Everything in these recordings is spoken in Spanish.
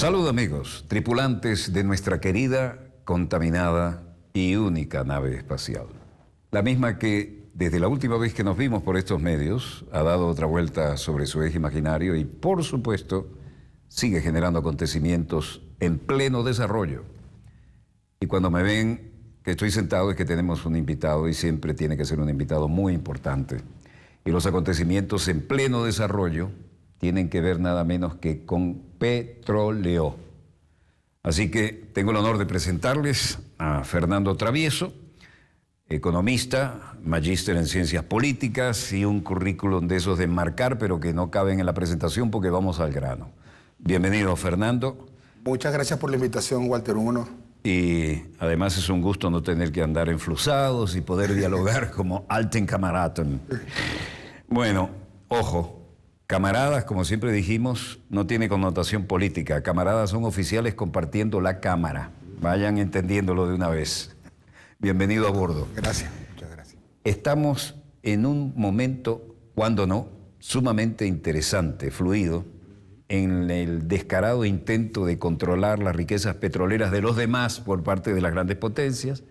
Salud amigos, tripulantes de nuestra querida, contaminada y única nave espacial. La misma que desde la última vez que nos vimos por estos medios ha dado otra vuelta sobre su eje imaginario y por supuesto sigue generando acontecimientos en pleno desarrollo. Y cuando me ven que estoy sentado es que tenemos un invitado y siempre tiene que ser un invitado muy importante. Y los acontecimientos en pleno desarrollo tienen que ver nada menos que con petróleo. Así que tengo el honor de presentarles a Fernando Travieso, economista, magíster en ciencias políticas y un currículum de esos de enmarcar, pero que no caben en la presentación porque vamos al grano. Bienvenido, Fernando. Muchas gracias por la invitación, Walter. Un honor. Y además es un gusto no tener que andar enflusados y poder dialogar como alten Kameraden. Bueno, ojo. Camaradas, como siempre dijimos, no tiene connotación política. Camaradas son oficiales compartiendo la cámara. Vayan entendiéndolo de una vez. Bienvenido a bordo. Gracias, muchas gracias. Estamos en un momento, cuando no, sumamente interesante, fluido, en el descarado intento de controlar las riquezas petroleras de los demás por parte de las grandes potencias,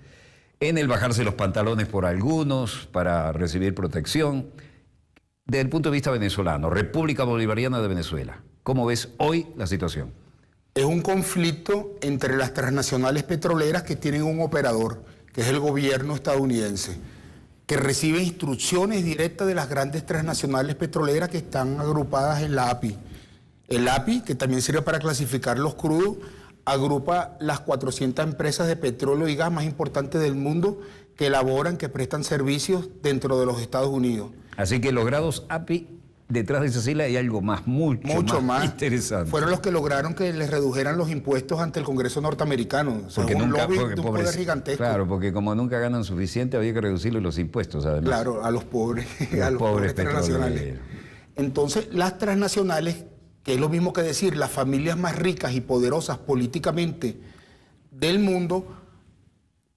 en el bajarse los pantalones por algunos para recibir protección. Desde el punto de vista venezolano, República Bolivariana de Venezuela, ¿cómo ves hoy la situación? Es un conflicto entre las transnacionales petroleras que tienen un operador, que es el gobierno estadounidense, que recibe instrucciones directas de las grandes transnacionales petroleras que están agrupadas en la API. El API, que también sirve para clasificar los crudos, agrupa las 400 empresas de petróleo y gas más importantes del mundo que elaboran, que prestan servicios dentro de los Estados Unidos. Así que los grados API, detrás de esa sigla hay algo más, mucho más interesante. Fueron los que lograron que les redujeran los impuestos ante el Congreso norteamericano. O sea, porque un nunca, lobby porque de un poder gigantesco. Claro, porque como nunca ganan suficiente, había que reducirle los impuestos, además. Claro, a los pobres, a los pobres transnacionales. Entonces, las transnacionales, que es lo mismo que decir las familias más ricas y poderosas políticamente del mundo,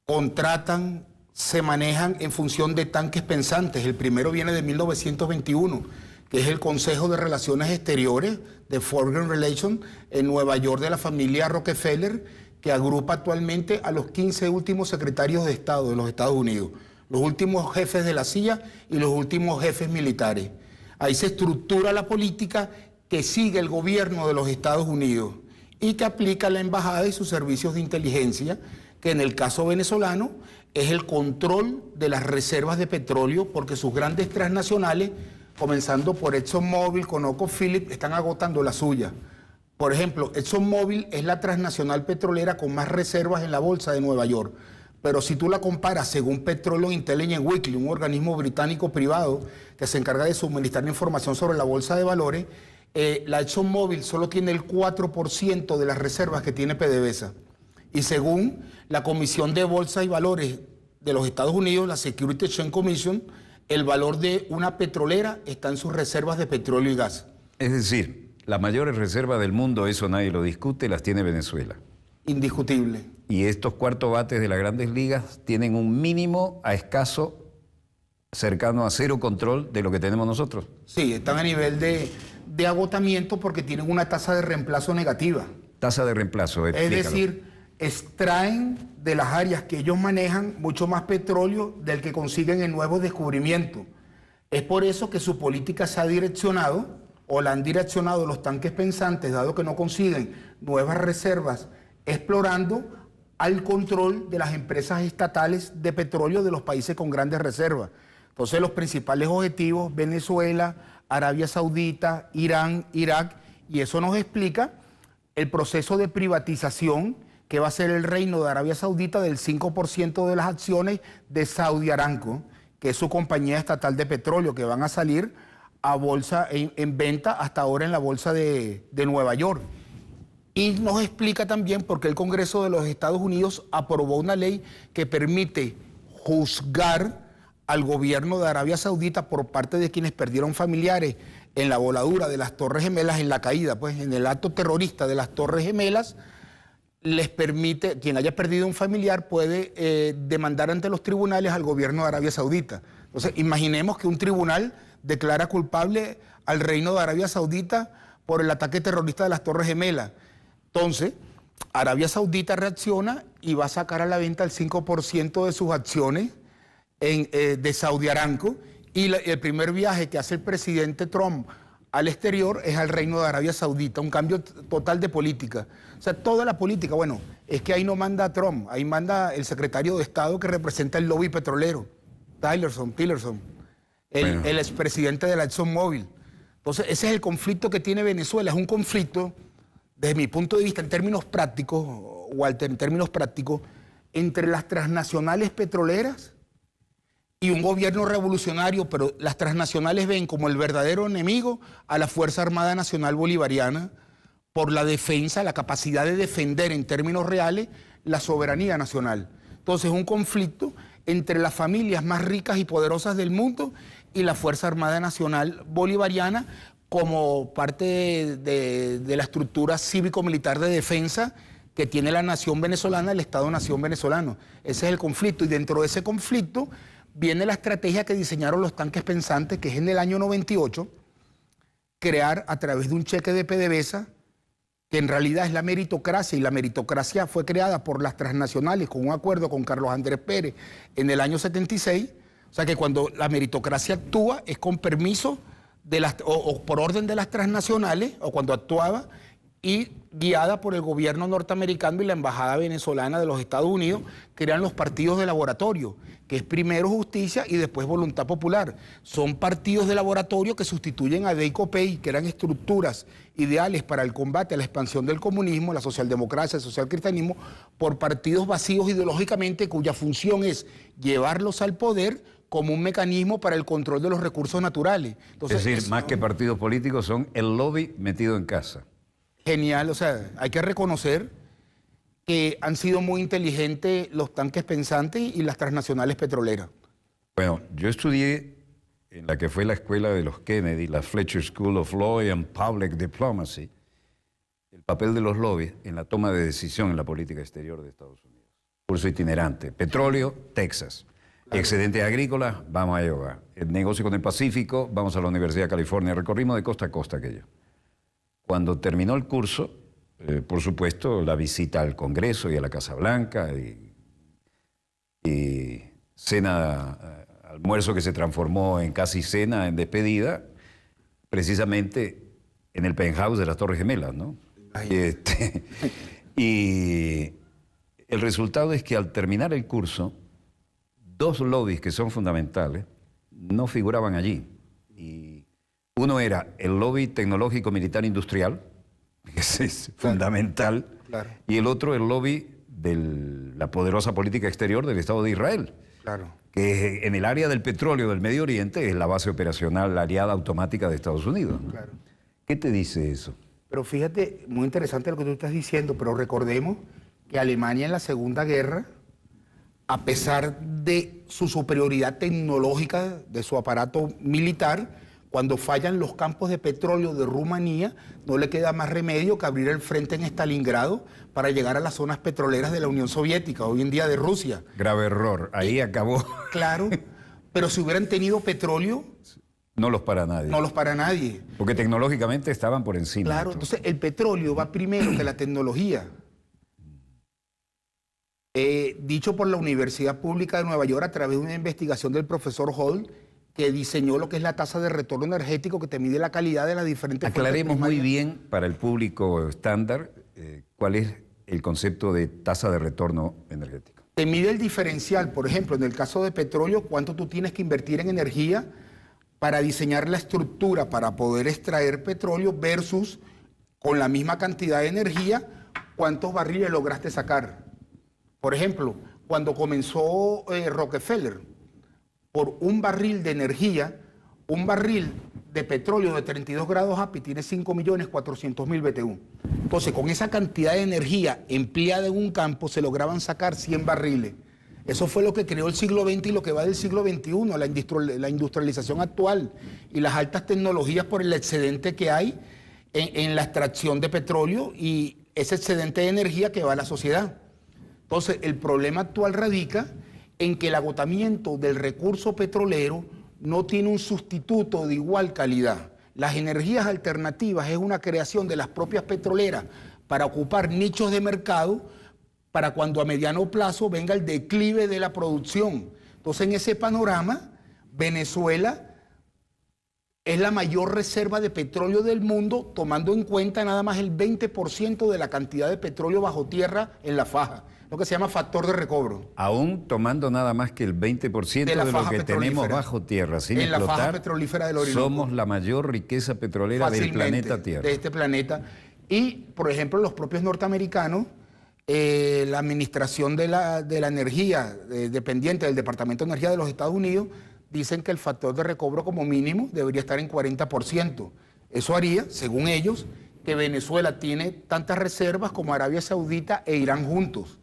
contratan, se manejan en función de tanques pensantes. El primero viene de 1921, que es el Consejo de Relaciones Exteriores de Foreign Relations en Nueva York de la familia Rockefeller, que agrupa actualmente a los 15 últimos secretarios de Estado de los Estados Unidos, los últimos jefes de la CIA y los últimos jefes militares. Ahí se estructura la política que sigue el gobierno de los Estados Unidos y que aplica la embajada y sus servicios de inteligencia, que en el caso venezolano es el control de las reservas de petróleo, porque sus grandes transnacionales, comenzando por ExxonMobil, ConocoPhillips, están agotando la suya. Por ejemplo, ExxonMobil es la transnacional petrolera con más reservas en la bolsa de Nueva York, pero si tú la comparas según Petroleum Intelligence Weekly, un organismo británico privado que se encarga de suministrar información sobre la bolsa de valores, la ExxonMobil solo tiene el 4% de las reservas que tiene PDVSA. Y según la Comisión de Bolsa y Valores de los Estados Unidos, la Securities Exchange Commission, el valor de una petrolera está en sus reservas de petróleo y gas. Es decir, las mayores reservas del mundo, eso nadie lo discute, las tiene Venezuela. Indiscutible. Y estos cuartos bates de las grandes ligas tienen un mínimo a escaso, cercano a cero control de lo que tenemos nosotros. Sí, están a nivel de agotamiento porque tienen una tasa de reemplazo negativa. Tasa de reemplazo, explícalo. Es decir, extraen de las áreas que ellos manejan mucho más petróleo del que consiguen en nuevos descubrimientos. Es por eso que su política se ha direccionado, o la han direccionado los tanques pensantes, dado que no consiguen nuevas reservas, explorando al control de las empresas estatales de petróleo de los países con grandes reservas. Entonces, los principales objetivos: Venezuela, Arabia Saudita, Irán, Irak, y eso nos explica el proceso de privatización que va a ser el reino de Arabia Saudita del 5% de las acciones de Saudi Aramco, que es su compañía estatal de petróleo, que van a salir a bolsa en venta hasta ahora en la bolsa de Nueva York. Y nos explica también por qué el Congreso de los Estados Unidos aprobó una ley que permite juzgar al gobierno de Arabia Saudita por parte de quienes perdieron familiares en la voladura de las Torres Gemelas, en la caída, pues en el acto terrorista de las Torres Gemelas. Les permite, quien haya perdido un familiar puede demandar ante los tribunales al gobierno de Arabia Saudita. Entonces, imaginemos que un tribunal declara culpable al reino de Arabia Saudita por el ataque terrorista de las Torres Gemelas. Entonces, Arabia Saudita reacciona y va a sacar a la venta el 5% de sus acciones de Saudi Aramco, y el primer viaje que hace el presidente Trump al exterior es al Reino de Arabia Saudita, un cambio total de política. O sea, toda la política, bueno, es que ahí no manda Trump, ahí manda el secretario de Estado que representa el lobby petrolero, Tillerson, el expresidente de la ExxonMobil. Entonces, ese es el conflicto que tiene Venezuela, es un conflicto, desde mi punto de vista, en términos prácticos, Walter, en términos prácticos, entre las transnacionales petroleras y un gobierno revolucionario, pero las transnacionales ven como el verdadero enemigo a la Fuerza Armada Nacional Bolivariana por la defensa, la capacidad de defender en términos reales la soberanía nacional. Entonces, un conflicto entre las familias más ricas y poderosas del mundo y la Fuerza Armada Nacional Bolivariana como parte de la estructura cívico-militar de defensa que tiene la nación venezolana, el Estado-Nación venezolano. Ese es el conflicto, y dentro de ese conflicto viene la estrategia que diseñaron los tanques pensantes, que es en el año 98, crear a través de un cheque de PDVSA, que en realidad es la meritocracia, y la meritocracia fue creada por las transnacionales con un acuerdo con Carlos Andrés Pérez en el año 76, o sea que cuando la meritocracia actúa es con permiso de o por orden de las transnacionales, o cuando actuaba y guiada por el gobierno norteamericano y la embajada venezolana de los Estados Unidos, que eran los partidos de laboratorio, que es primero justicia y después voluntad popular. Son partidos de laboratorio que sustituyen a DEICOPEI, que eran estructuras ideales para el combate a la expansión del comunismo, la socialdemocracia, el socialcristianismo, por partidos vacíos ideológicamente cuya función es llevarlos al poder como un mecanismo para el control de los recursos naturales. Entonces, es decir, más que partidos políticos, son el lobby metido en casa. Genial, o sea, hay que reconocer que han sido muy inteligentes los tanques pensantes y las transnacionales petroleras. Bueno, yo estudié en la que fue la escuela de los Kennedy, la Fletcher School of Law and Public Diplomacy, el papel de los lobbies en la toma de decisión en la política exterior de Estados Unidos. Curso itinerante. Petróleo, Texas. Claro. Excedente agrícola, vamos a Iowa. El negocio con el Pacífico, vamos a la Universidad de California. Recorrimos de costa a costa aquello. Cuando terminó el curso, por supuesto, la visita al Congreso y a la Casa Blanca y cena, almuerzo que se transformó en casi cena, en despedida, precisamente en el penthouse de las Torres Gemelas, ¿no? Y el resultado es que al terminar el curso, dos lobbies que son fundamentales no figuraban allí. Y uno era el lobby tecnológico militar industrial, que es fundamental, claro. Y el otro el lobby de la poderosa política exterior del Estado de Israel, claro. Que en el área del petróleo del Medio Oriente es la base operacional, la aliada automática de Estados Unidos. Claro. ¿Qué te dice eso? Pero fíjate, muy interesante lo que tú estás diciendo, pero recordemos que Alemania en la Segunda Guerra, a pesar de su superioridad tecnológica, de su aparato militar, cuando fallan los campos de petróleo de Rumanía, no le queda más remedio que abrir el frente en Stalingrado para llegar a las zonas petroleras de la Unión Soviética, hoy en día de Rusia. Grave error, ahí acabó. Claro, pero si hubieran tenido petróleo... No los para nadie. No los para nadie. Porque tecnológicamente estaban por encima. Claro, entonces el petróleo va primero que la tecnología. Dicho por la Universidad Pública de Nueva York a través de una investigación del profesor Hall, que diseñó lo que es la tasa de retorno energético que te mide la calidad de las diferentes... Aclaremos muy bien para el público estándar cuál es el concepto de tasa de retorno energético. Te mide el diferencial, por ejemplo, en el caso de petróleo, cuánto tú tienes que invertir en energía para diseñar la estructura para poder extraer petróleo versus con la misma cantidad de energía, cuántos barriles lograste sacar. Por ejemplo, cuando comenzó Rockefeller, por un barril de energía, un barril de petróleo de 32 grados API tiene 5.400.000 BTU. Entonces, con esa cantidad de energía empleada en un campo, se lograban sacar 100 barriles. Eso fue lo que creó el siglo XX y lo que va del siglo XXI, la industrialización actual y las altas tecnologías por el excedente que hay en la extracción de petróleo y ese excedente de energía que va a la sociedad. Entonces, el problema actual radica en que el agotamiento del recurso petrolero no tiene un sustituto de igual calidad. Las energías alternativas es una creación de las propias petroleras para ocupar nichos de mercado para cuando a mediano plazo venga el declive de la producción. Entonces, en ese panorama, Venezuela es la mayor reserva de petróleo del mundo, tomando en cuenta nada más el 20% de la cantidad de petróleo bajo tierra en la faja, lo que se llama factor de recobro. Aún tomando nada más que el 20% de lo que tenemos bajo tierra, sin en explotar, la faja petrolífera del Orinoco. Somos la mayor riqueza petrolera del planeta Tierra. De este planeta. Y, por ejemplo, los propios norteamericanos, la administración de la energía dependiente del Departamento de Energía de los Estados Unidos, dicen que el factor de recobro como mínimo debería estar en 40%. Eso haría, según ellos, que Venezuela tiene tantas reservas como Arabia Saudita e Irán juntos.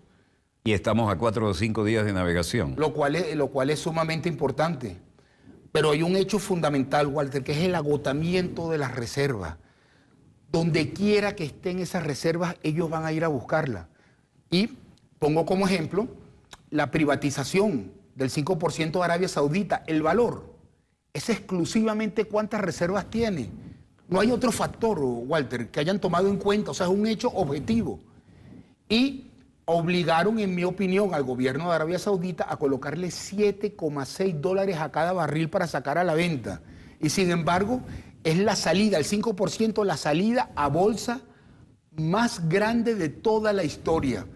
Y estamos a 4 o 5 días de navegación. Lo cual es sumamente importante. Pero hay un hecho fundamental, Walter, que es el agotamiento de las reservas. Donde quiera que estén esas reservas, ellos van a ir a buscarlas. Y pongo como ejemplo la privatización del 5% de Arabia Saudita. El valor es exclusivamente cuántas reservas tiene. No hay otro factor, Walter, que hayan tomado en cuenta. O sea, es un hecho objetivo. Y obligaron, en mi opinión, al gobierno de Arabia Saudita a colocarle $7,6 a cada barril para sacar a la venta. Y sin embargo, es la salida, el 5%, la salida a bolsa más grande de toda la historia.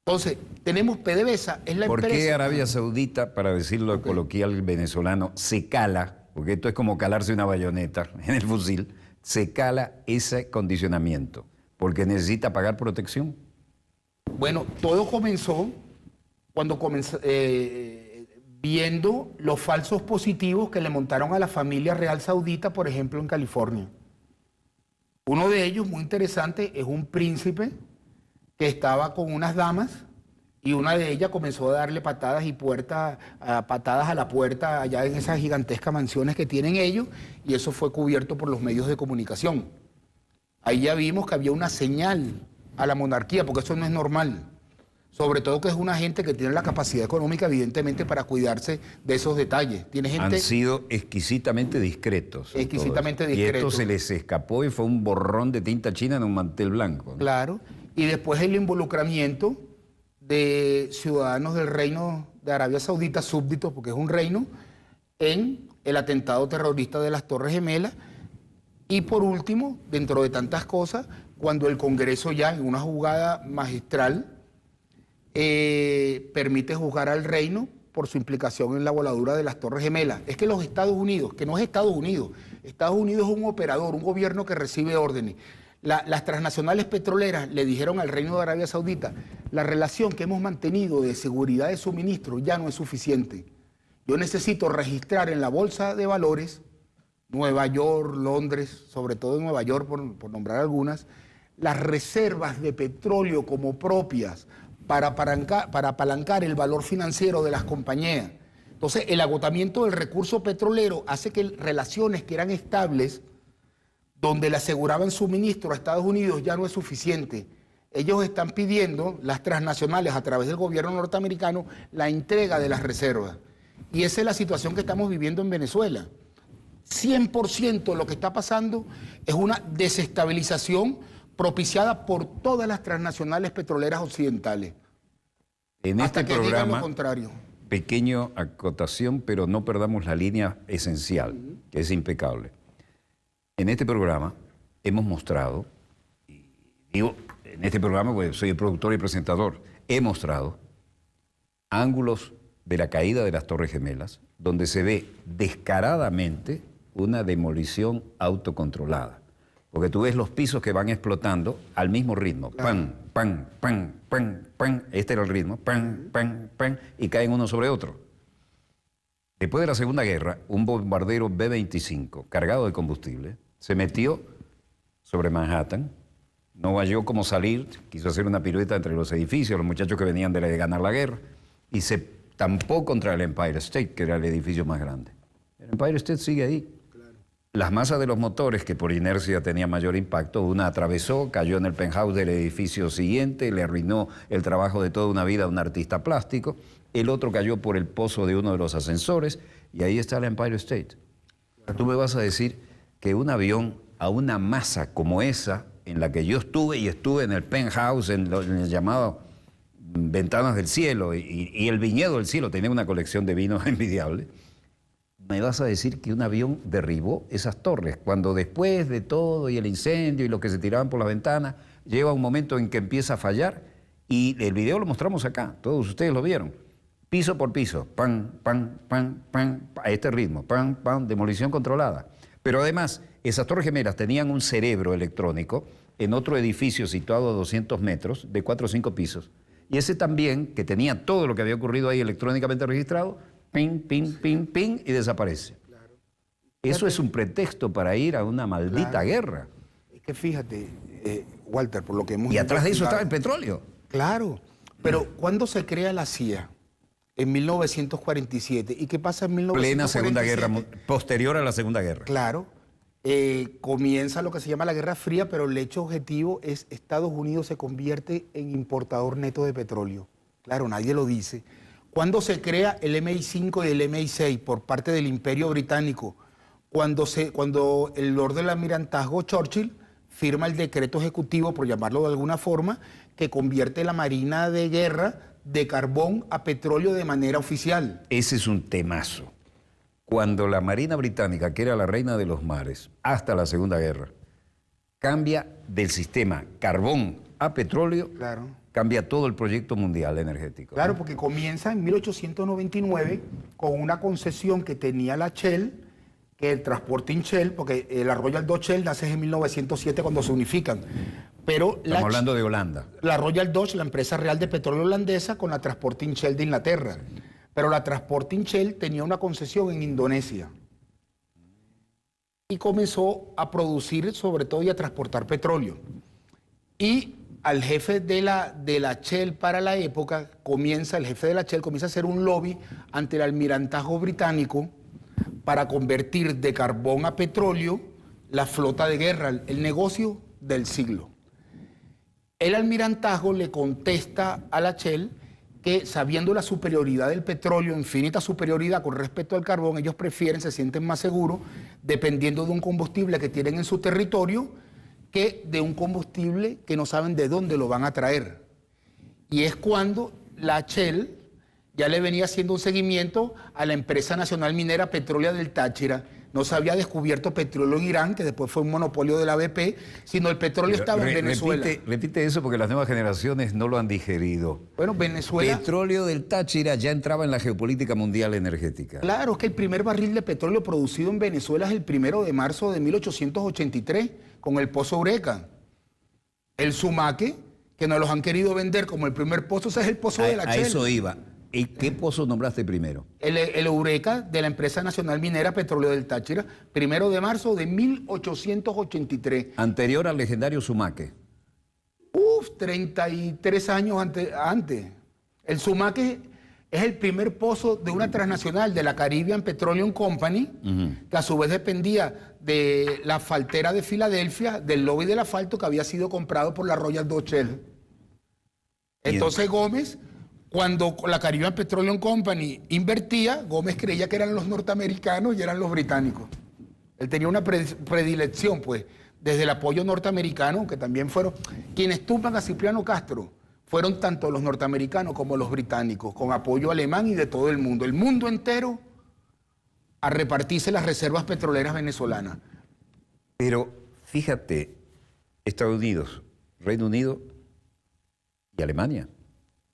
Entonces, tenemos PDVSA, es la empresa. ¿Por qué Arabia Saudita, para decirlo coloquial venezolano, se cala, porque esto es como calarse una bayoneta en el fusil, se cala ese condicionamiento? ¿Porque necesita pagar protección? Bueno, todo comenzó cuando viendo los falsos positivos que le montaron a la familia real saudita, por ejemplo, en California. Uno de ellos, muy interesante, es un príncipe que estaba con unas damas y una de ellas comenzó a darle patadas a la puerta allá en esas gigantescas mansiones que tienen ellos, y eso fue cubierto por los medios de comunicación. Ahí ya vimos que había una señal a la monarquía, porque eso no es normal. Sobre todo que es una gente que tiene la capacidad económica, evidentemente, para cuidarse de esos detalles. Tiene gente... Han sido exquisitamente discretos. Exquisitamente discretos. Y esto se les escapó y fue un borrón de tinta china en un mantel blanco, ¿no? Claro. Y después el involucramiento de ciudadanos del reino de Arabia Saudita, súbditos, porque es un reino, en el atentado terrorista de las Torres Gemelas. Y por último, dentro de tantas cosas, cuando el Congreso ya, en una jugada magistral, permite juzgar al reino por su implicación en la voladura de las Torres Gemelas. Es que los Estados Unidos, que no es Estados Unidos es un operador, un gobierno que recibe órdenes. Las transnacionales petroleras le dijeron al Reino de Arabia Saudita: la relación que hemos mantenido de seguridad de suministro ya no es suficiente. Yo necesito registrar en la bolsa de valores, Nueva York, Londres, sobre todo en Nueva York, por nombrar algunas, las reservas de petróleo como propias para apalancar el valor financiero de las compañías. Entonces, el agotamiento del recurso petrolero hace que relaciones que eran estables, donde le aseguraban suministro a Estados Unidos, ya no es suficiente. Ellos están pidiendo, las transnacionales, a través del gobierno norteamericano, la entrega de las reservas. Y esa es la situación que estamos viviendo en Venezuela. 100% lo que está pasando es una desestabilización propiciada por todas las transnacionales petroleras occidentales. En hasta este que digan lo programa, contrario. pequeño acotación, pero no perdamos la línea esencial, que es impecable. En este programa hemos mostrado, y digo, en este programa, pues soy el productor y presentador, he mostrado ángulos de la caída de las Torres Gemelas, donde se ve descaradamente una demolición autocontrolada. Porque tú ves los pisos que van explotando al mismo ritmo. Pan, pan, pan, pan, pan. Este era el ritmo. Pan, pan, pan. Y caen uno sobre otro. Después de la Segunda Guerra, un bombardero B-25 cargado de combustible se metió sobre Manhattan. No halló cómo salir. Quiso hacer una pirueta entre los edificios, los muchachos que venían de ganar la guerra. Y se tampó contra el Empire State, que era el edificio más grande. El Empire State sigue ahí. Las masas de los motores, que por inercia tenían mayor impacto, una atravesó, cayó en el penthouse del edificio siguiente, le arruinó el trabajo de toda una vida a un artista plástico. El otro cayó por el pozo de uno de los ascensores y ahí está el Empire State. Tú me vas a decir que un avión a una masa como esa en la que yo estuve y estuve en el penthouse, en el llamado Ventanas del Cielo y el Viñedo del Cielo, tenía una colección de vinos envidiable, me vas a decir que un avión derribó esas torres, cuando después de todo y el incendio y los que se tiraban por la ventana, llega un momento en que empieza a fallar y el video lo mostramos acá, todos ustedes lo vieron, piso por piso, pam, pam, pam, pam, a este ritmo, pam, pam, demolición controlada. Pero además, esas torres gemelas tenían un cerebro electrónico en otro edificio situado a 200 metros, de 4 o 5 pisos, y ese también, que tenía todo lo que había ocurrido ahí electrónicamente registrado, ping, ping, ping, ping, y desaparece. Claro. Eso es un pretexto para ir a una maldita guerra. Es que fíjate, Walter, por lo que hemos... Y atrás de eso estaba el petróleo. Claro, pero ¿cuándo se crea la CIA? En 1947. ¿Y qué pasa en 1947? Plena Segunda Guerra, posterior a la Segunda Guerra. Claro. Comienza lo que se llama la Guerra Fría, pero el hecho objetivo es Estados Unidos se convierte en importador neto de petróleo. Claro, nadie lo dice. Cuando se crea el MI5 y el MI6 por parte del Imperio Británico, cuando el Lord del Almirantazgo Churchill firma el decreto ejecutivo, por llamarlo de alguna forma, que convierte la Marina de Guerra de carbón a petróleo de manera oficial. Ese es un temazo. Cuando la Marina Británica, que era la reina de los mares, hasta la Segunda Guerra, cambia del sistema carbón a petróleo, claro, cambia todo el proyecto mundial energético. Claro, ¿no? Porque comienza en 1899 con una concesión que tenía la Shell, que el Transporting Shell, porque la Royal Dutch Shell nace en 1907 cuando se unifican. Pero estamos hablando de Holanda. La Royal Dutch, la empresa real de petróleo holandesa, con la Transporting Shell de Inglaterra. Pero la Transporting Shell tenía una concesión en Indonesia. Y comenzó a producir, sobre todo, y a transportar petróleo. Y al jefe de la Shell para la época, el jefe de la Shell comienza a hacer un lobby ante el almirantazgo británico para convertir de carbón a petróleo la flota de guerra, el negocio del siglo. El almirantazgo le contesta a la Shell que, sabiendo la superioridad del petróleo, infinita superioridad con respecto al carbón, ellos prefieren, se sienten más seguros, dependiendo de un combustible que tienen en su territorio, que de un combustible que no saben de dónde lo van a traer. Y es cuando la Shell ya le venía haciendo un seguimiento a la empresa nacional minera Petrólea del Táchira. No se había descubierto petróleo en Irán, que después fue un monopolio de la BP, sino el petróleo estaba en Venezuela. Repite eso porque las nuevas generaciones no lo han digerido. Bueno, Venezuela... Petróleo del Táchira ya entraba en la geopolítica mundial energética. Claro, es que el primer barril de petróleo producido en Venezuela es el 1 de marzo de 1883, con el pozo Eureka. El Sumaque, que nos los han querido vender como el primer pozo, ese es el pozo de la Shell. A eso iba. ¿Y qué pozo nombraste primero? El Eureka, de la empresa nacional minera Petróleo del Táchira, 1 de marzo de 1883. Anterior al legendario Sumaque. 33 años antes. El Sumaque es el primer pozo de una transnacional, de la Caribbean Petroleum Company, que a su vez dependía de la asfaltera de Filadelfia, del lobby del asfalto que había sido comprado por la Royal Dutch Shell. Entonces Gómez... Cuando la Caribbean Petroleum Company invertía, Gómez creía que eran los norteamericanos y eran los británicos. Él tenía una predilección, pues, desde el apoyo norteamericano, que también fueron quienes tumban a Cipriano Castro, fueron tanto los norteamericanos como los británicos, con apoyo alemán y de todo el mundo entero, a repartirse las reservas petroleras venezolanas. Pero fíjate, Estados Unidos, Reino Unido y Alemania.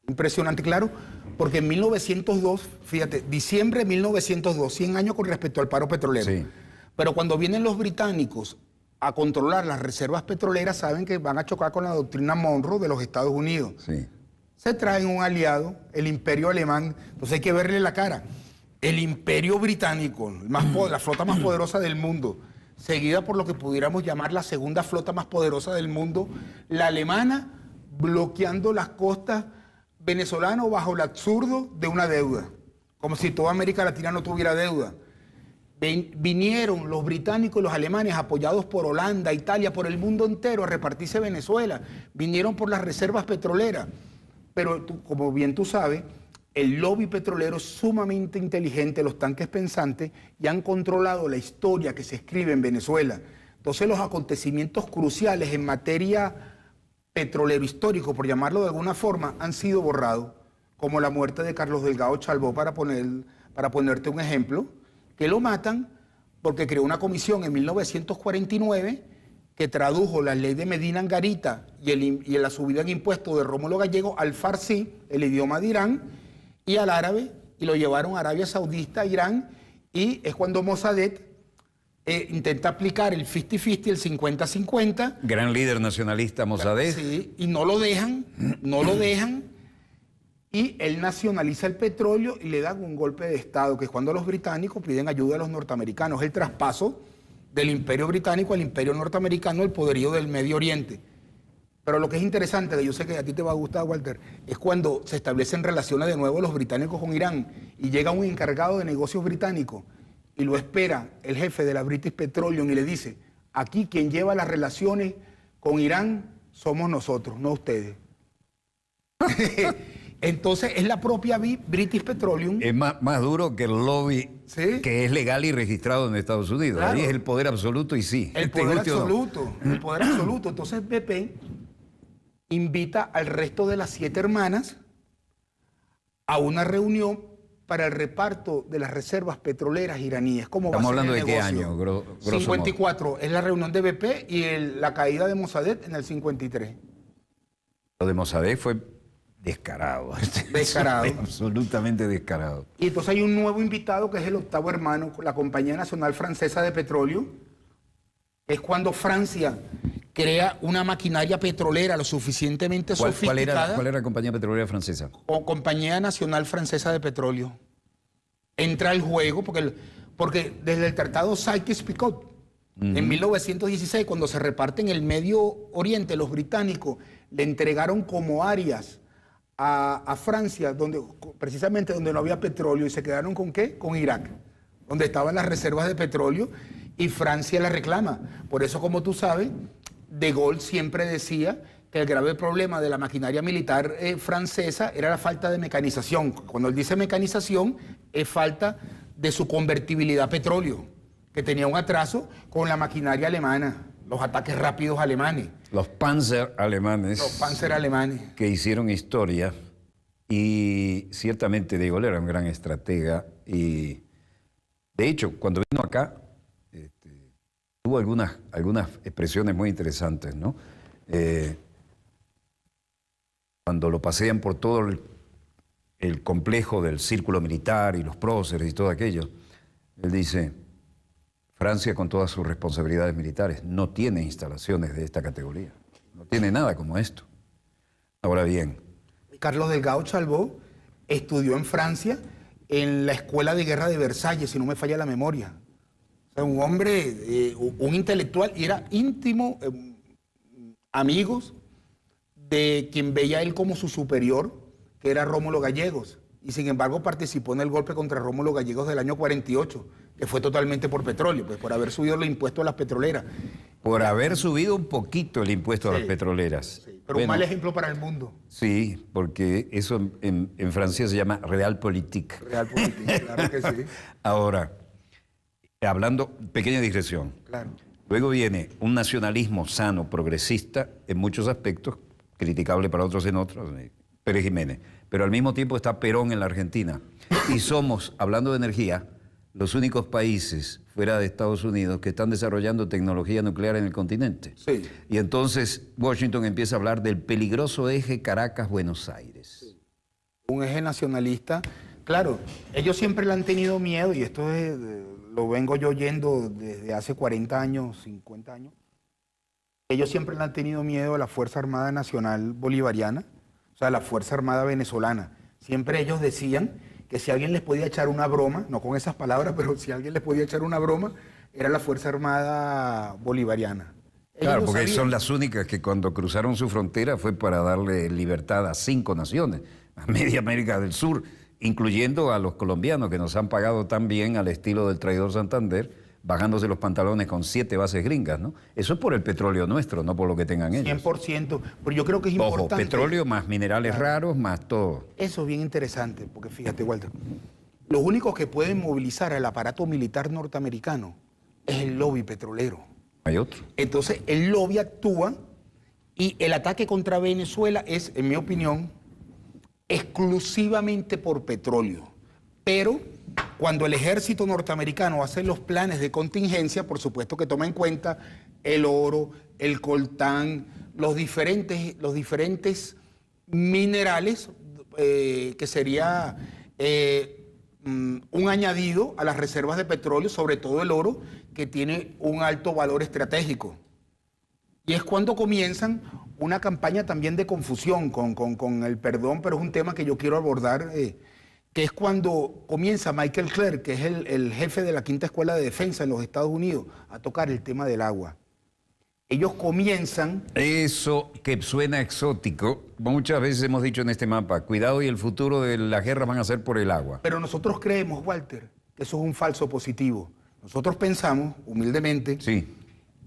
Impresionante, claro, porque en 1902, fíjate, diciembre de 1902, 100 años con respecto al paro petrolero. Sí. Pero cuando vienen los británicos a controlar las reservas petroleras, saben que van a chocar con la doctrina Monroe de los Estados Unidos. Sí. Se traen un aliado, el Imperio Alemán, entonces hay que verle la cara. El Imperio Británico, la flota más poderosa del mundo, seguida por lo que pudiéramos llamar la segunda flota más poderosa del mundo, la alemana, bloqueando las costas venezolanas bajo el absurdo de una deuda, como si toda América Latina no tuviera deuda. Vinieron los británicos y los alemanes, apoyados por Holanda, Italia, por el mundo entero, a repartirse Venezuela. Vinieron por las reservas petroleras. Pero como bien tú sabes, el lobby petrolero es sumamente inteligente, los tanques pensantes, y han controlado la historia que se escribe en Venezuela. Entonces los acontecimientos cruciales en materia petrolero histórico, por llamarlo de alguna forma, han sido borrados, como la muerte de Carlos Delgado Chalbó, para ponerte un ejemplo, que lo matan porque creó una comisión en 1949 que tradujo la ley de Medina Angarita y la subida en impuestos de Rómulo Gallego al farsi, el idioma de Irán, y al árabe, y lo llevaron a Arabia Saudita, Irán, y es cuando Mossadegh intenta aplicar el 50-50, el 50-50. Gran líder nacionalista Mossadegh. Sí, y no lo dejan, y él nacionaliza el petróleo y le dan un golpe de Estado, que es cuando los británicos piden ayuda a los norteamericanos, el traspaso del imperio británico al imperio norteamericano, el poderío del Medio Oriente. Pero lo que es interesante, que yo sé que a ti te va a gustar, Walter, es cuando se establecen relaciones de nuevo los británicos con Irán y llega un encargado de negocios británico y lo espera el jefe de la British Petroleum y le dice, aquí quien lleva las relaciones con Irán somos nosotros, no ustedes. Entonces es la propia British Petroleum. Es más duro que el lobby, ¿sí?, que es legal y registrado en Estados Unidos. Claro. Ahí es el poder absoluto y sí. El poder absoluto, el poder absoluto. Entonces BP invita al resto de las 7 hermanas a una reunión para el reparto de las reservas petroleras iraníes. ¿Cómo Estamos va a ser hablando el de qué negocio? año, grosso 54 modo. Es la reunión de BP y la caída de Mossadegh en el 53. Lo de Mossadegh fue descarado. Descarado. Absolutamente descarado. Y entonces hay un nuevo invitado que es el 8º hermano, la Compañía Nacional Francesa de Petróleo. Es cuando Francia crea una maquinaria petrolera lo suficientemente sofisticada. ¿Cuál era la compañía petrolera francesa? O Compañía Nacional Francesa de Petróleo. Entra al juego porque desde el Tratado Sykes-Picot, en 1916, cuando se reparten el Medio Oriente, los británicos le entregaron como áreas a Francia, precisamente donde no había petróleo, y se quedaron ¿con qué? Con Irak, donde estaban las reservas de petróleo, y Francia la reclama. Por eso, como tú sabes, De Gaulle siempre decía que el grave problema de la maquinaria militar francesa era la falta de mecanización. Cuando él dice mecanización, es falta de su convertibilidad a petróleo, que tenía un atraso con la maquinaria alemana, los ataques rápidos alemanes. Los Panzer alemanes. Los Panzer alemanes. Que hicieron historia, y ciertamente De Gaulle era un gran estratega, y de hecho, cuando vino acá, tuvo algunas expresiones muy interesantes, ¿no? Cuando lo pasean por todo el complejo del círculo militar y los próceres y todo aquello, él dice, Francia, con todas sus responsabilidades militares, no tiene instalaciones de esta categoría, no tiene nada como esto. Ahora bien, Carlos Delgado Chalbó estudió en Francia en la Escuela de Guerra de Versalles, si no me falla la memoria. O sea, un hombre, un intelectual, y era íntimo, amigos de quien veía él como su superior, que era Rómulo Gallegos. Y sin embargo participó en el golpe contra Rómulo Gallegos del año 48, que fue totalmente por petróleo, pues por haber subido el impuesto a las petroleras. Por haber subido un poquito el impuesto a las petroleras. Sí, pero bueno, un mal ejemplo para el mundo. Sí, porque eso en Francia se llama Realpolitik. Realpolitik, claro que sí. Ahora, hablando, pequeña digresión. Claro. Luego viene un nacionalismo sano, progresista, en muchos aspectos, criticable para otros en otros, Pérez Jiménez. Pero al mismo tiempo está Perón en la Argentina. Y somos, hablando de energía, los únicos países fuera de Estados Unidos que están desarrollando tecnología nuclear en el continente. Sí. Y entonces Washington empieza a hablar del peligroso eje Caracas-Buenos Aires. Sí. Un eje nacionalista. Claro, ellos siempre le han tenido miedo, y esto lo vengo yo oyendo desde hace 40 años, 50 años. Ellos siempre le han tenido miedo a la Fuerza Armada Nacional Bolivariana, o sea, a la Fuerza Armada Venezolana. Siempre ellos decían que si alguien les podía echar una broma, no con esas palabras, pero si alguien les podía echar una broma, era la Fuerza Armada Bolivariana. Claro, porque son las únicas que cuando cruzaron su frontera fue para darle libertad a 5 naciones, a media América del Sur, incluyendo a los colombianos que nos han pagado tan bien al estilo del traidor Santander, bajándose los pantalones con 7 bases gringas, ¿no? Eso es por el petróleo nuestro, no por lo que tengan ellos. 100%, pero yo creo que es importante. Ojo, petróleo más minerales raros, más todo. Eso es bien interesante, porque fíjate, Walter, los únicos que pueden movilizar al aparato militar norteamericano es el lobby petrolero. Hay otro. Entonces, el lobby actúa y el ataque contra Venezuela es, en mi opinión, exclusivamente por petróleo. Pero cuando el ejército norteamericano hace los planes de contingencia, por supuesto que toma en cuenta el oro, el coltán, los diferentes minerales, que sería un añadido a las reservas de petróleo, sobre todo el oro, que tiene un alto valor estratégico. Y es cuando comienzan una campaña también de confusión, con el perdón, pero es un tema que yo quiero abordar, que es cuando comienza Michael Clerc, que es el jefe de la Quinta Escuela de Defensa en los Estados Unidos, a tocar el tema del agua. Ellos comienzan... Eso que suena exótico, muchas veces hemos dicho en este mapa, cuidado y el futuro de las guerras van a ser por el agua. Pero nosotros creemos, Walter, que eso es un falso positivo. Nosotros pensamos, humildemente, Sí.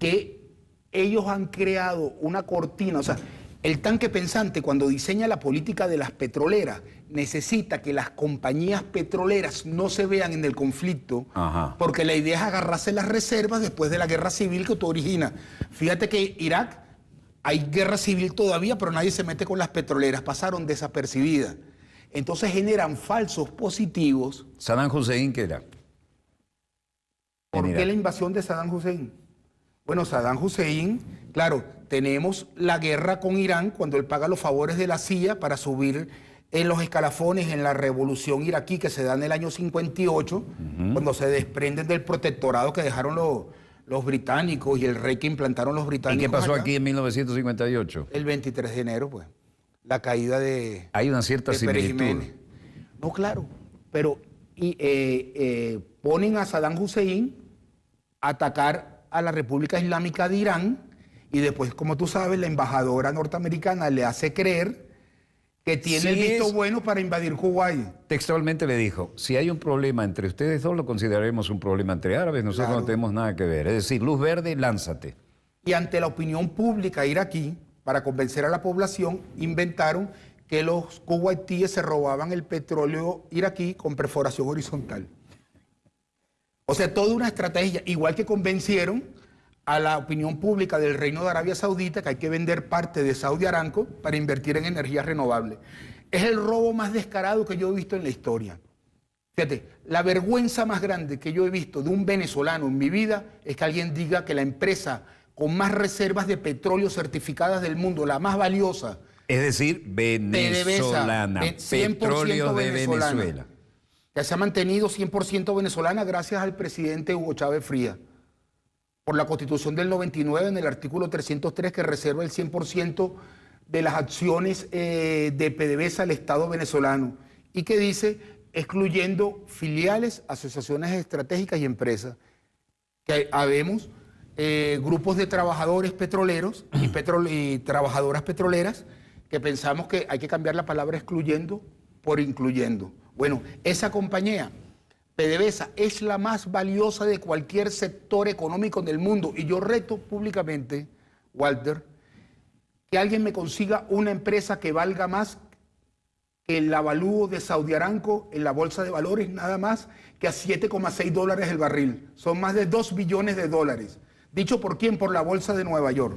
que ellos han creado una cortina, o sea, el tanque pensante cuando diseña la política de las petroleras necesita que las compañías petroleras no se vean en el conflicto, Ajá. porque la idea es agarrarse las reservas después de la guerra civil que tú originas. Fíjate que Irak hay guerra civil todavía, pero nadie se mete con las petroleras, pasaron desapercibidas. Entonces generan falsos positivos. Saddam Hussein, ¿qué era? ¿Por En qué Irak. la invasión de Saddam Hussein? Bueno, Saddam Hussein, claro, tenemos la guerra con Irán cuando él paga los favores de la CIA para subir en los escalafones en la revolución iraquí que se da en el año 58, cuando se desprenden del protectorado que dejaron los británicos y el rey que implantaron los ¿Y británicos. qué pasó allá. aquí en 1958? El 23 de enero, pues, la caída de... Hay una cierta de Pérez similitud. Jiménez. No, claro, pero ponen a Saddam Hussein a atacar a la República Islámica de Irán y después, como tú sabes, la embajadora norteamericana le hace creer que tiene el Sí, visto bueno para invadir Kuwait. Textualmente le dijo, si hay un problema entre ustedes dos, lo consideraremos un problema entre árabes, nosotros Claro. no tenemos nada que ver. Es decir, luz verde, lánzate. Y ante la opinión pública iraquí, para convencer a la población, inventaron que los kuwaitíes se robaban el petróleo iraquí con perforación horizontal. O sea, toda una estrategia, igual que convencieron a la opinión pública del Reino de Arabia Saudita que hay que vender parte de Saudi Aramco para invertir en energías renovables. Es el robo más descarado que yo he visto en la historia. Fíjate, la vergüenza más grande que yo he visto de un venezolano en mi vida es que alguien diga que la empresa con más reservas de petróleo certificadas del mundo, la más valiosa, Es decir, venezolana, 100% petróleo de venezolana, Venezuela. que se ha mantenido 100% venezolana gracias al presidente Hugo Chávez Frías, por la Constitución del 99 en el artículo 303 que reserva el 100% de las acciones de PDVSA al Estado venezolano y que dice excluyendo filiales, asociaciones estratégicas y empresas, que habemos grupos de trabajadores petroleros y trabajadoras petroleras que pensamos que hay que cambiar la palabra excluyendo por incluyendo. Bueno, esa compañía, PDVSA, es la más valiosa de cualquier sector económico del mundo y yo reto públicamente, Walter, que alguien me consiga una empresa que valga más que el avalúo de Saudi Aramco en la bolsa de valores, nada más que a $7,6 el barril. Son más de 2 billones de dólares. ¿Dicho por quién? Por la bolsa de Nueva York.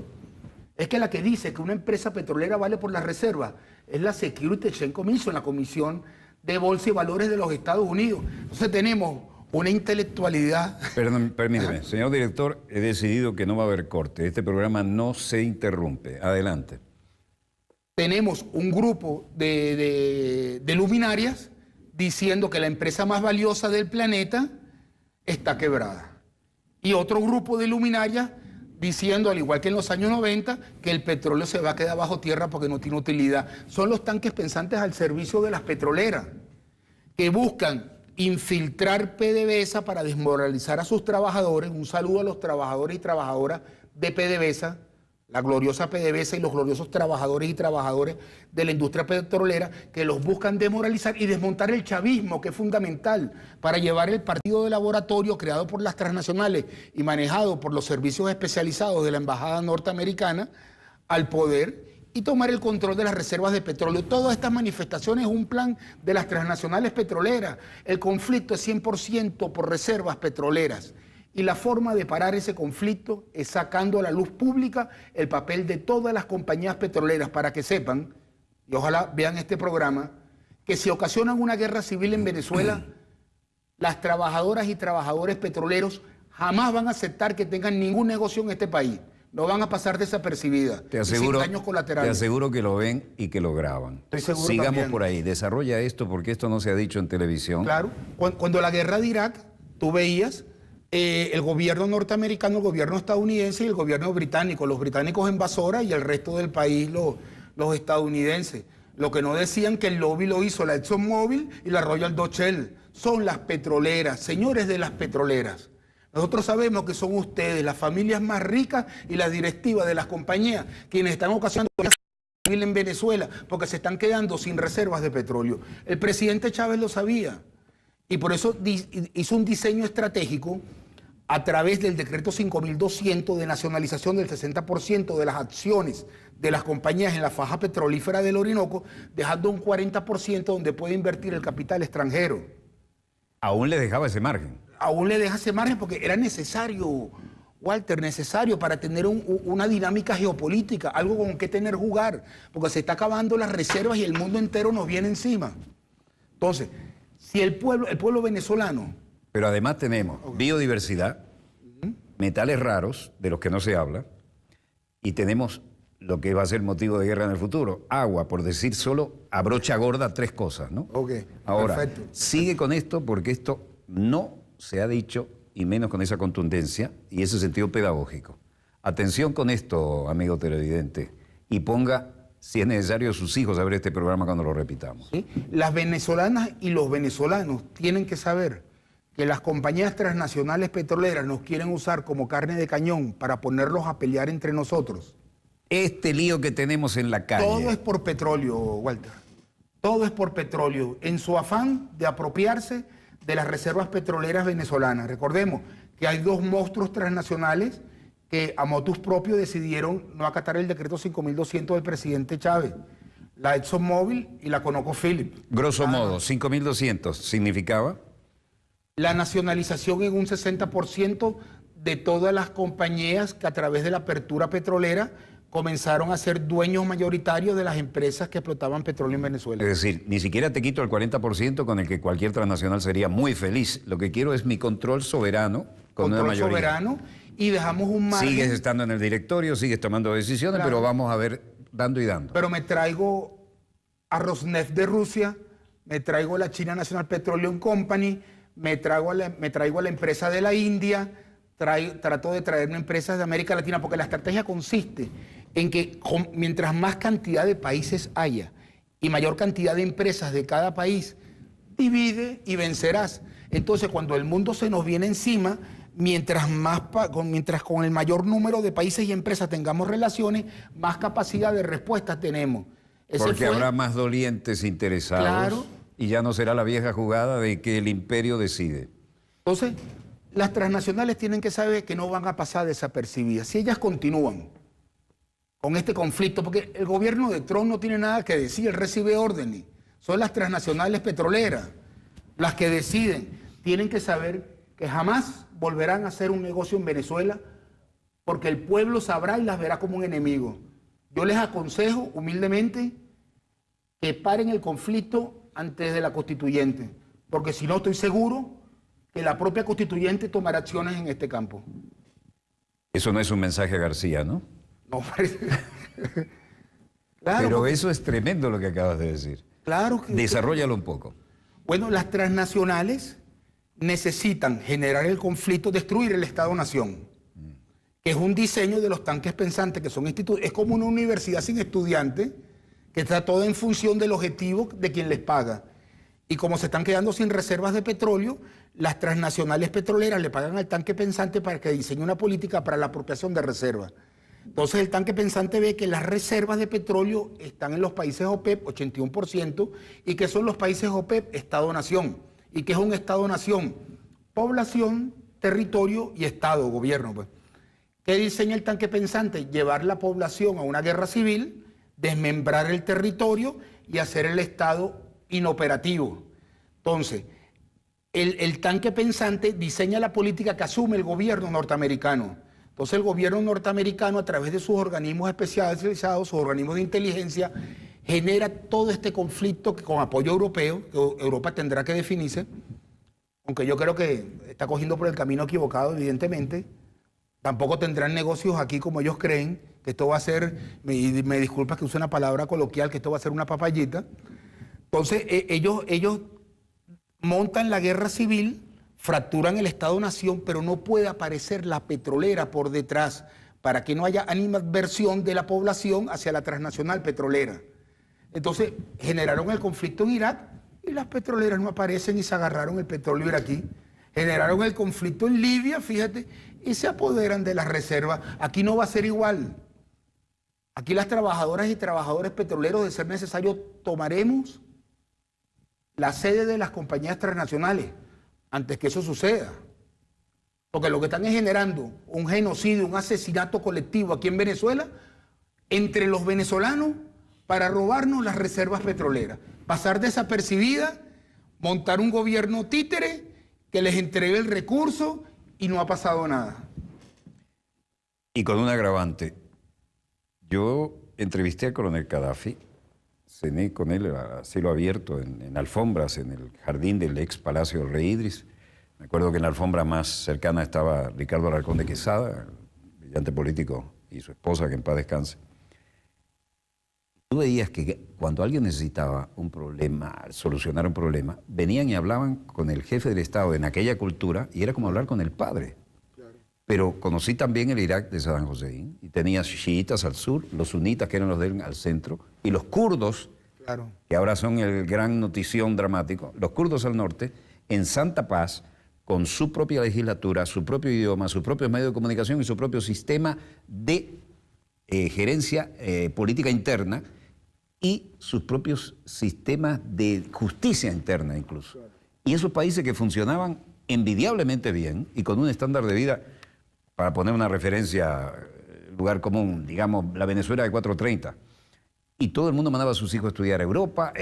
Es que la que dice que una empresa petrolera vale por las reservas es la Securities Exchange Commission, la Comisión de Bolsa y Valores de los Estados Unidos. Entonces tenemos una intelectualidad. Perdón, permíteme, señor director, he decidido que no va a haber corte. Este programa no se interrumpe. Adelante. Tenemos un grupo de luminarias diciendo que la empresa más valiosa del planeta está quebrada. Y otro grupo de luminarias diciendo, al igual que en los años 90, que el petróleo se va a quedar bajo tierra porque no tiene utilidad. Son los tanques pensantes al servicio de las petroleras, que buscan infiltrar PDVSA para desmoralizar a sus trabajadores. Un saludo a los trabajadores y trabajadoras de PDVSA, la gloriosa PDVSA y los gloriosos trabajadores y trabajadoras de la industria petrolera, que los buscan demoralizar y desmontar el chavismo, que es fundamental para llevar el partido de laboratorio creado por las transnacionales y manejado por los servicios especializados de la embajada norteamericana al poder y tomar el control de las reservas de petróleo. Todas estas manifestaciones es un plan de las transnacionales petroleras. El conflicto es 100% por reservas petroleras. Y la forma de parar ese conflicto es sacando a la luz pública el papel de todas las compañías petroleras para que sepan, y ojalá vean este programa, que si ocasionan una guerra civil en Venezuela, las trabajadoras y trabajadores petroleros jamás van a aceptar que tengan ningún negocio en este país. No van a pasar desapercibidas. Te aseguro, sin daños colaterales. te aseguro que lo ven y que lo graban. Estoy seguro Sigamos también. por ahí. Desarrolla esto porque esto no se ha dicho en televisión. Claro. Cuando la guerra de Irak, tú veías el gobierno norteamericano, el gobierno estadounidense y el gobierno británico. Los británicos en Basora y el resto del país los estadounidenses. Lo que no decían que el lobby lo hizo la ExxonMobil y la Royal Dutch Shell. Son las petroleras, señores de las petroleras. Nosotros sabemos que son ustedes, las familias más ricas y las directivas de las compañías, quienes están ocasionando guerra civil en Venezuela porque se están quedando sin reservas de petróleo. El presidente Chávez lo sabía y por eso hizo un diseño estratégico a través del decreto 5200 de nacionalización del 60% de las acciones de las compañías en la faja petrolífera del Orinoco, dejando un 40% donde puede invertir el capital extranjero. Aún le dejaba ese margen. Aún le deja ese margen porque era necesario, Walter, necesario para tener una dinámica geopolítica, algo con que tener jugar, porque se está acabando las reservas y el mundo entero nos viene encima. Entonces, si el pueblo venezolano... Pero además tenemos biodiversidad, metales raros, de los que no se habla, y tenemos lo que va a ser motivo de guerra en el futuro, agua, por decir solo a brocha gorda 3 cosas, ¿no? Ok, Ahora, perfecto. sigue con esto porque esto no se ha dicho, y menos con esa contundencia y ese sentido pedagógico. Atención con esto, amigo televidente, y ponga, si es necesario, a sus hijos a ver este programa cuando lo repitamos. ¿Sí? Las venezolanas y los venezolanos tienen que saber que las compañías transnacionales petroleras nos quieren usar como carne de cañón para ponerlos a pelear entre nosotros. Este lío que tenemos en la calle. Todo es por petróleo, Walter. Todo es por petróleo. En su afán de apropiarse de las reservas petroleras venezolanas. Recordemos que hay 2 monstruos transnacionales que a motus propio decidieron no acatar el decreto 5200 del presidente Chávez. La ExxonMobil y la ConocoPhillips. Grosso modo, 5.200 significaba. La nacionalización en un 60% de todas las compañías que a través de la apertura petrolera comenzaron a ser dueños mayoritarios de las empresas que explotaban petróleo en Venezuela. Es decir, ni siquiera te quito el 40% con el que cualquier transnacional sería muy feliz. Lo que quiero es mi control soberano con una mayoría. Soberano y dejamos un margen. Sigues estando en el directorio, sigues tomando decisiones, Claro. pero vamos a ver dando y dando. Pero me traigo a Rosneft de Rusia, me traigo a la China National Petroleum Company, me traigo a la empresa de la India, trato de traerme empresas de América Latina, porque la estrategia consiste en que mientras más cantidad de países haya y mayor cantidad de empresas de cada país, divide y vencerás. Entonces, cuando el mundo se nos viene encima, mientras con el mayor número de países y empresas tengamos relaciones, más capacidad de respuesta tenemos. Porque habrá más dolientes interesados. Claro. Y ya no será la vieja jugada de que el imperio decide. Entonces, las transnacionales tienen que saber que no van a pasar desapercibidas. Si ellas continúan con este conflicto, porque el gobierno de Trump no tiene nada que decir, él recibe órdenes. Son las transnacionales petroleras las que deciden. Tienen que saber que jamás volverán a hacer un negocio en Venezuela porque el pueblo sabrá y las verá como un enemigo. Yo les aconsejo humildemente que paren el conflicto antes de la constituyente, porque si no estoy seguro que la propia constituyente tomará acciones en este campo. Eso no es un mensaje a García, ¿no? No parece. Claro, pero porque, eso es tremendo lo que acabas de decir. claro que... Desarróllalo un poco. Bueno, las transnacionales necesitan generar el conflicto, destruir el Estado-Nación, que es un diseño de los tanques pensantes, que son institutos, es como una universidad sin estudiantes, que está toda en función del objetivo de quien les paga. Y como se están quedando sin reservas de petróleo, las transnacionales petroleras le pagan al tanque pensante para que diseñe una política para la apropiación de reservas. Entonces el tanque pensante ve que las reservas de petróleo están en los países OPEP, 81%, y que son los países OPEP Estado-Nación. ¿Y qué es un Estado-Nación? Población, territorio y Estado, gobierno. Pues. ¿Qué diseña el tanque pensante? Llevar la población a una guerra civil, desmembrar el territorio y hacer el Estado inoperativo. Entonces, el tanque pensante diseña la política que asume el gobierno norteamericano. Entonces el gobierno norteamericano, a través de sus organismos especializados, sus organismos de inteligencia, genera todo este conflicto que, con apoyo europeo, que Europa tendrá que definirse, aunque yo creo que está cogiendo por el camino equivocado, evidentemente. Tampoco tendrán negocios aquí como ellos creen, que esto va a ser, me disculpas que use una palabra coloquial, que esto va a ser una papayita. Entonces ellos montan la guerra civil, fracturan el Estado-Nación, pero no puede aparecer la petrolera por detrás para que no haya animadversión de la población hacia la transnacional petrolera. Entonces generaron el conflicto en Irak y las petroleras no aparecen y se agarraron el petróleo iraquí. Generaron el conflicto en Libia, fíjate, y se apoderan de las reservas. Aquí no va a ser igual. Aquí las trabajadoras y trabajadores petroleros, de ser necesario, tomaremos la sede de las compañías transnacionales antes que eso suceda. Porque lo que están es generando un genocidio, un asesinato colectivo aquí en Venezuela entre los venezolanos para robarnos las reservas petroleras. Pasar desapercibida, montar un gobierno títere que les entregue el recurso y no ha pasado nada. Y con un agravante. Yo entrevisté al coronel Gaddafi, cené con él a cielo abierto en alfombras en el jardín del ex Palacio del Rey Idris. Me acuerdo que en la alfombra más cercana estaba Ricardo Alarcón de Quesada, brillante político, y su esposa, que en paz descanse. Tú veías que cuando alguien necesitaba un problema, solucionar un problema, venían y hablaban con el jefe del Estado en aquella cultura y era como hablar con el padre. Claro. Pero conocí también el Irak de Saddam Hussein y tenía chiitas al sur, los sunitas que eran los de él al centro y los kurdos, claro, que ahora son el gran notición dramático, los kurdos al norte, en santa paz, con su propia legislatura, su propio idioma, sus propios medios de comunicación y su propio sistema de gerencia política interna y sus propios sistemas de justicia interna incluso. Claro. Y esos países que funcionaban envidiablemente bien y con un estándar de vida, para poner una referencia, lugar común, digamos, la Venezuela de 430. Y todo el mundo mandaba a sus hijos a estudiar a Europa,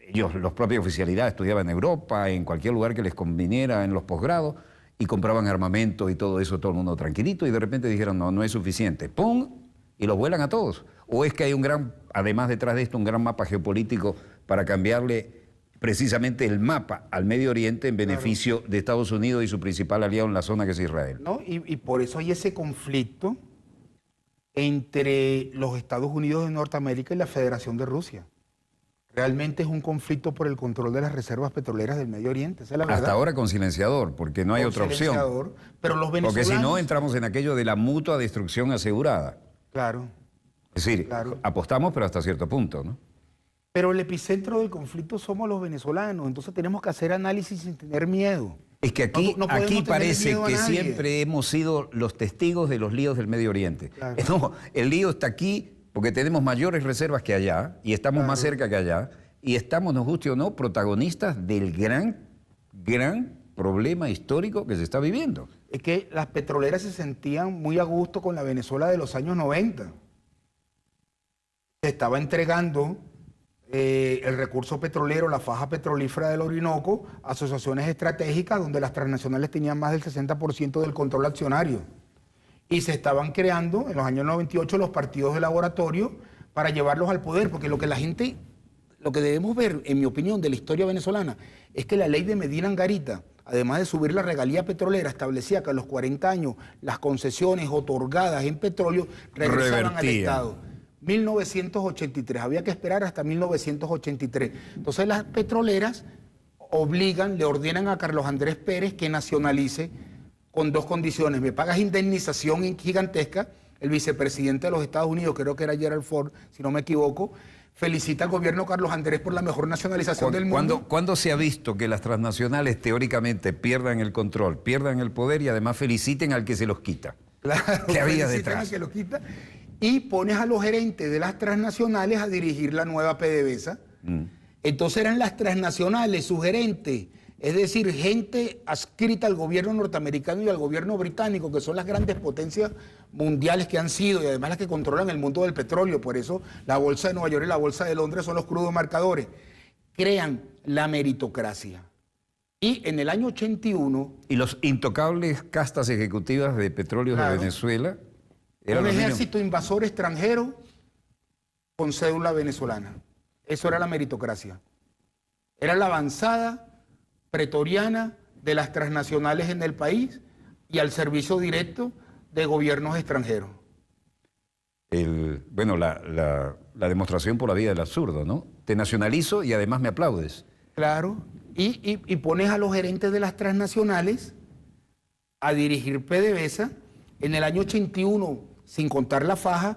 ellos, los propios oficialidades, estudiaban en Europa, en cualquier lugar que les conviniera en los posgrados, y compraban armamento y todo eso, todo el mundo tranquilito, y de repente dijeron, no, no es suficiente. ¡Pum! Y los vuelan a todos. ¿O es que hay un gran, además detrás de esto, un gran mapa geopolítico para cambiarle precisamente el mapa al Medio Oriente en beneficio, claro, de Estados Unidos y su principal aliado en la zona, que es Israel? ¿No? Y por eso hay ese conflicto entre los Estados Unidos de Norteamérica y la Federación de Rusia. Realmente es un conflicto por el control de las reservas petroleras del Medio Oriente, esa es la verdad. Hasta ahora con silenciador, porque no hay otra opción. Pero los venezolanos... Porque si no, entramos en aquello de la mutua destrucción asegurada. Claro. Es decir, claro, apostamos, pero hasta cierto punto, ¿no? Pero el epicentro del conflicto somos los venezolanos, entonces tenemos que hacer análisis sin tener miedo. Es que aquí, aquí parece que siempre hemos sido los testigos de los líos del Medio Oriente. Claro. No, el lío está aquí porque tenemos mayores reservas que allá y estamos, claro, más cerca que allá y estamos, nos guste o no, protagonistas del gran problema histórico que se está viviendo. Es que las petroleras se sentían muy a gusto con la Venezuela de los años 90. Se estaba entregando el recurso petrolero, la faja petrolífera del Orinoco, a asociaciones estratégicas donde las transnacionales tenían más del 60% del control accionario. Y se estaban creando en los años 98 los partidos de laboratorio para llevarlos al poder, porque lo que la gente, lo que debemos ver, en mi opinión, de la historia venezolana, es que la ley de Medina Angarita, además de subir la regalía petrolera, establecía que a los 40 años las concesiones otorgadas en petróleo regresaban al Estado. 1983, había que esperar hasta 1983. Entonces las petroleras obligan, le ordenan a Carlos Andrés Pérez que nacionalice con dos condiciones. Me pagas indemnización gigantesca. El vicepresidente de los Estados Unidos, creo que era Gerald Ford, si no me equivoco, felicita al gobierno Carlos Andrés por la mejor nacionalización del mundo. ¿Cuándo se ha visto que las transnacionales teóricamente pierdan el control, pierdan el poder y además feliciten al que se los quita? Claro, ¿qué había detrás? Al que los quita. Y pones a los gerentes de las transnacionales a dirigir la nueva PDVSA. Entonces eran las transnacionales, sus gerentes, es decir, gente adscrita al gobierno norteamericano y al gobierno británico, que son las grandes potencias mundiales que han sido y además las que controlan el mundo del petróleo. Por eso la bolsa de Nueva York y la bolsa de Londres son los crudos marcadores. Crean la meritocracia. Y en el año 81, Y los intocables castas ejecutivas de petróleos de Claro. Venezuela eran un los mismos. ejército invasor extranjero con cédula venezolana. Eso era la meritocracia. Era la avanzada pretoriana de las transnacionales en el país y al servicio directo de gobiernos extranjeros. Bueno, la demostración por la vía del absurdo, ¿no? Te nacionalizo y además me aplaudes. Claro. Y pones a los gerentes de las transnacionales a dirigir PDVSA. En el año 81, sin contar la faja,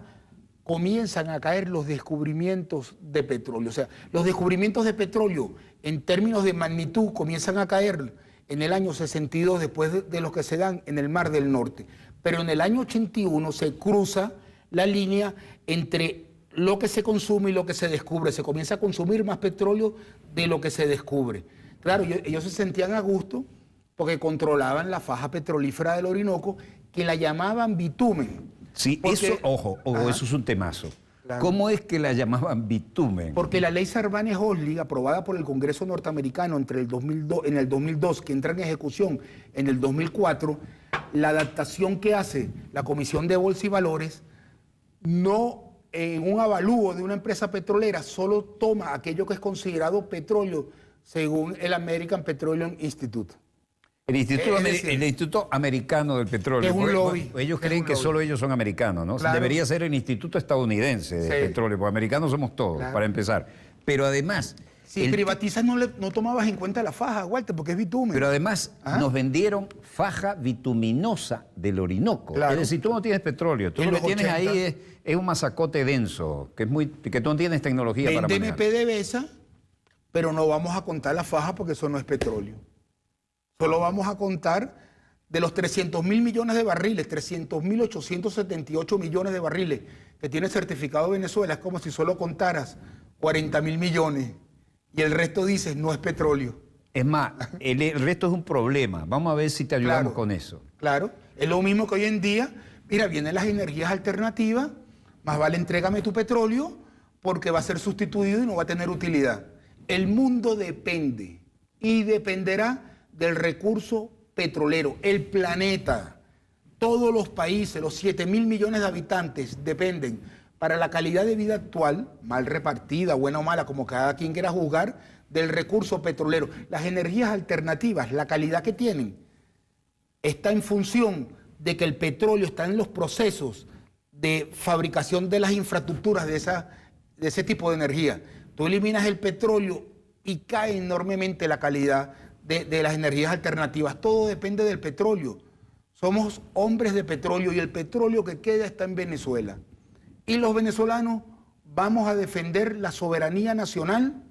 comienzan a caer los descubrimientos de petróleo. O sea, los descubrimientos de petróleo en términos de magnitud comienzan a caer en el año 62 después de los que se dan en el Mar del Norte. Pero en el año 81 se cruza la línea entre lo que se consume y lo que se descubre. Se comienza a consumir más petróleo de lo que se descubre. Claro, ellos se sentían a gusto porque controlaban la faja petrolífera del Orinoco, que la llamaban bitumen. Sí, Porque- eso, ojo, Ajá. eso es un temazo. Claro. ¿Cómo es que la llamaban bitumen? Porque la ley Sarbanes-Oxley, aprobada por el Congreso norteamericano en el 2002, que entra en ejecución en el 2004, la adaptación que hace la Comisión de Bolsa y Valores, no en un avalúo de una empresa petrolera, solo toma aquello que es considerado petróleo según el American Petroleum Institute. El Instituto Americano del Petróleo. Que es un Porque, lobby, bueno, ellos que es creen un que lobby. solo ellos son americanos, ¿no? Claro. Debería ser el Instituto Estadounidense de Sí. Petróleo, porque americanos somos todos, Claro. para empezar. Pero además, Si privatizas no tomabas en cuenta la faja, Walter, porque es bitumen. pero además Ajá. nos vendieron faja bituminosa del Orinoco. Claro. Es decir, tú no tienes petróleo, tú En lo que los tienes 80. ahí es un masacote denso, que tú no tienes tecnología para Véndeme manejar. PDVSA, pero no vamos a contar la faja porque eso no es petróleo. Solo vamos a contar de los 300.000 millones de barriles, 300.878 millones de barriles que tiene certificado Venezuela. Es como si solo contaras 40.000 millones y el resto dices no es petróleo. Es más, el resto es un problema. Vamos a ver si te ayudamos Claro. con eso. Claro, es lo mismo que hoy en día, mira, vienen las energías alternativas, más vale entrégame tu petróleo porque va a ser sustituido y no va a tener utilidad. El mundo depende y dependerá del recurso petrolero. El planeta, todos los países, los 7.000 millones de habitantes dependen para la calidad de vida actual, mal repartida, buena o mala, como cada quien quiera juzgar, del recurso petrolero. Las energías alternativas, la calidad que tienen, está en función de que el petróleo está en los procesos de fabricación de las infraestructuras de ese tipo de energía. Tú eliminas el petróleo y cae enormemente la calidad de las energías alternativas. Todo depende del petróleo. Somos hombres de petróleo y el petróleo que queda está en Venezuela. Y los venezolanos vamos a defender la soberanía nacional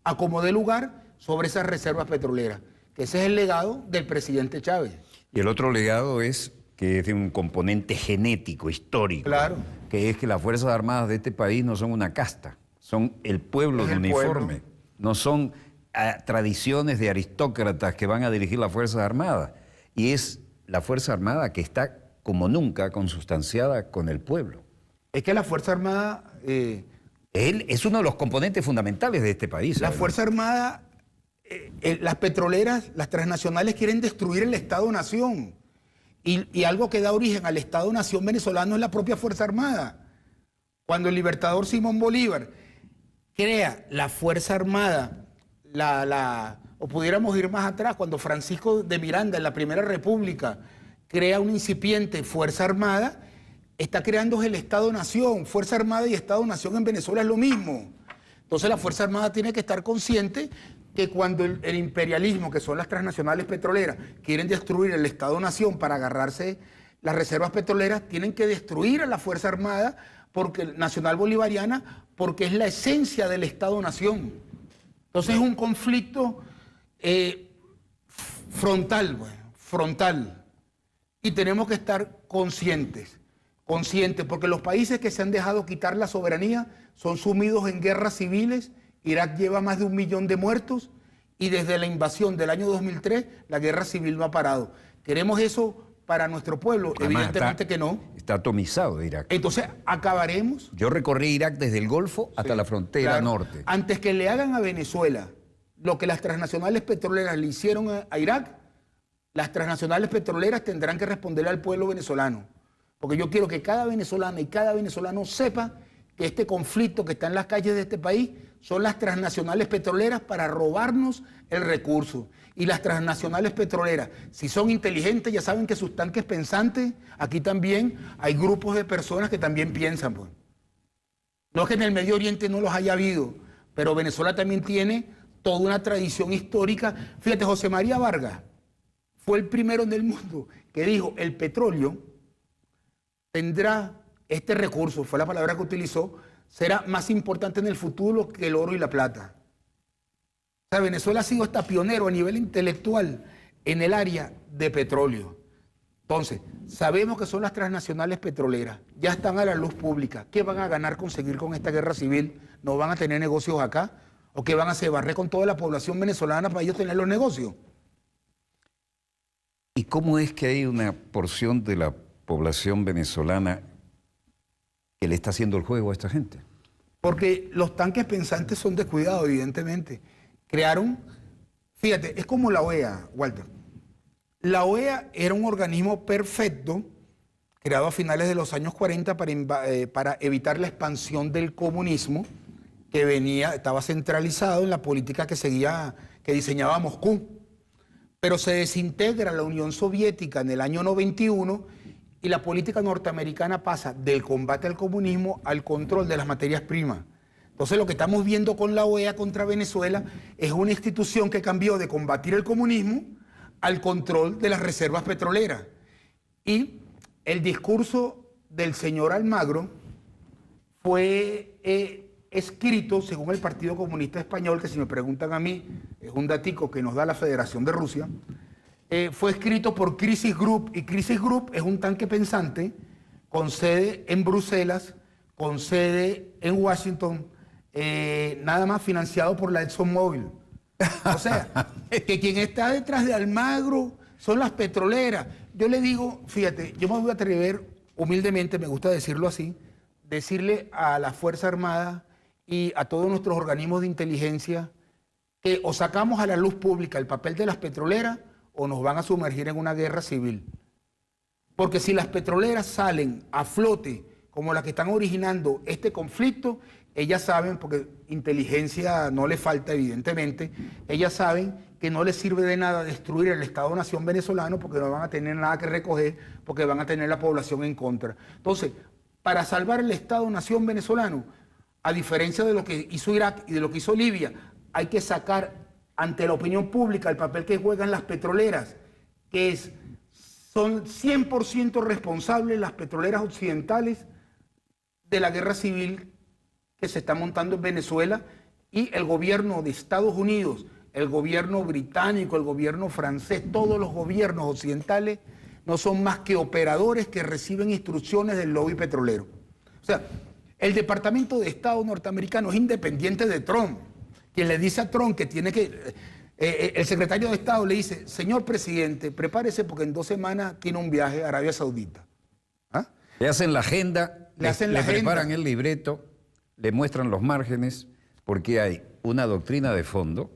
a como dé lugar sobre esas reservas petroleras. Que ese es el legado del presidente Chávez. Y el otro legado es que es de un componente genético, histórico. Claro. Que es que las Fuerzas Armadas de este país no son una casta, son el pueblo Es de el uniforme. pueblo. No son tradiciones de aristócratas que van a dirigir las Fuerzas Armadas. Y es la Fuerza Armada que está como nunca consustanciada con el pueblo. Es que la Fuerza Armada... Él es uno de los componentes fundamentales de este país. La además. Fuerza Armada, las petroleras, las transnacionales quieren destruir el Estado-Nación. Y algo que da origen al Estado-Nación venezolano es la propia Fuerza Armada. Cuando el libertador Simón Bolívar crea la Fuerza Armada, o pudiéramos ir más atrás, cuando Francisco de Miranda en la Primera República crea una incipiente Fuerza Armada, está creando el Estado-Nación. Fuerza Armada y Estado-Nación en Venezuela es lo mismo. Entonces la Fuerza Armada tiene que estar consciente que cuando el imperialismo, que son las transnacionales petroleras, quieren destruir el Estado-Nación para agarrarse las reservas petroleras, tienen que destruir a la Fuerza Armada nacional bolivariana, porque es la esencia del Estado-Nación. Entonces es un conflicto frontal. Y tenemos que estar conscientes, porque los países que se han dejado quitar la soberanía son sumidos en guerras civiles. Irak lleva más de 1 millón de muertos y desde la invasión del año 2003 la guerra civil no ha parado. ¿Queremos eso para nuestro pueblo? Además, Evidentemente que no. Está atomizado Irak. Entonces acabaremos. Yo recorrí Irak desde el Golfo hasta Sí, la frontera claro. norte. Antes que le hagan a Venezuela lo que las transnacionales petroleras le hicieron a Irak, las transnacionales petroleras tendrán que responderle al pueblo venezolano. Porque yo quiero que cada venezolana y cada venezolano sepa que este conflicto que está en las calles de este país son las transnacionales petroleras para robarnos el recurso. Y las transnacionales petroleras, si son inteligentes, ya saben que sus tanques pensantes, aquí también hay grupos de personas que también piensan. Pues. No es que en el Medio Oriente no los haya habido, pero Venezuela también tiene toda una tradición histórica. Fíjate, José María Vargas fue el primero en el mundo que dijo, el petróleo tendrá este recurso, fue la palabra que utilizó, será más importante en el futuro que el oro y la plata. O sea, Venezuela ha sido hasta pionero a nivel intelectual en el área de petróleo. Entonces, sabemos que son las transnacionales petroleras, ya están a la luz pública. ¿Qué van a ganar conseguir con esta guerra civil? ¿No van a tener negocios acá? ¿O qué van a hacer? ¿Barrer con toda la población venezolana para ellos tener los negocios? ¿Y cómo es que hay una porción de la población venezolana que le está haciendo el juego a esta gente? Porque los tanques pensantes son descuidados, evidentemente. Crearon, fíjate, es como la OEA, Walter. La OEA era un organismo perfecto, creado a finales de los años 40 para evitar la expansión del comunismo, que estaba centralizado en la política que diseñaba Moscú. Pero se desintegra la Unión Soviética en el año 91 y la política norteamericana pasa del combate al comunismo al control de las materias primas. Entonces lo que estamos viendo con la OEA contra Venezuela es una institución que cambió de combatir el comunismo al control de las reservas petroleras. Y el discurso del señor Almagro fue escrito, según el Partido Comunista Español, que si me preguntan a mí, es un datico que nos da la Federación de Rusia, fue escrito por Crisis Group, y Crisis Group es un tanque pensante con sede en Bruselas, con sede en Washington, nada más financiado por la ExxonMobil. O sea, que quien está detrás de Almagro son las petroleras. Yo le digo, fíjate, yo me voy a atrever, humildemente, me gusta decirlo así, decirle a la Fuerza Armada y a todos nuestros organismos de inteligencia que o sacamos a la luz pública el papel de las petroleras o nos van a sumergir en una guerra civil. Porque si las petroleras salen a flote como las que están originando este conflicto, ellas saben, porque inteligencia no le falta evidentemente, ellas saben que no les sirve de nada destruir el Estado-Nación venezolano porque no van a tener nada que recoger, porque van a tener la población en contra. Entonces, para salvar el Estado-Nación venezolano, a diferencia de lo que hizo Irak y de lo que hizo Libia, hay que sacar ante la opinión pública el papel que juegan las petroleras, que son 100% responsables las petroleras occidentales de la guerra civil que se está montando en Venezuela, y el gobierno de Estados Unidos, el gobierno británico, el gobierno francés, todos los gobiernos occidentales no son más que operadores que reciben instrucciones del lobby petrolero. O sea, el Departamento de Estado norteamericano es independiente de Trump. Quien le dice a Trump que tiene que... el secretario de Estado le dice, señor presidente, prepárese porque en 2 semanas tiene un viaje a Arabia Saudita. ¿Ah? Le hacen la agenda, le preparan el libreto, le muestran los márgenes, porque hay una doctrina de fondo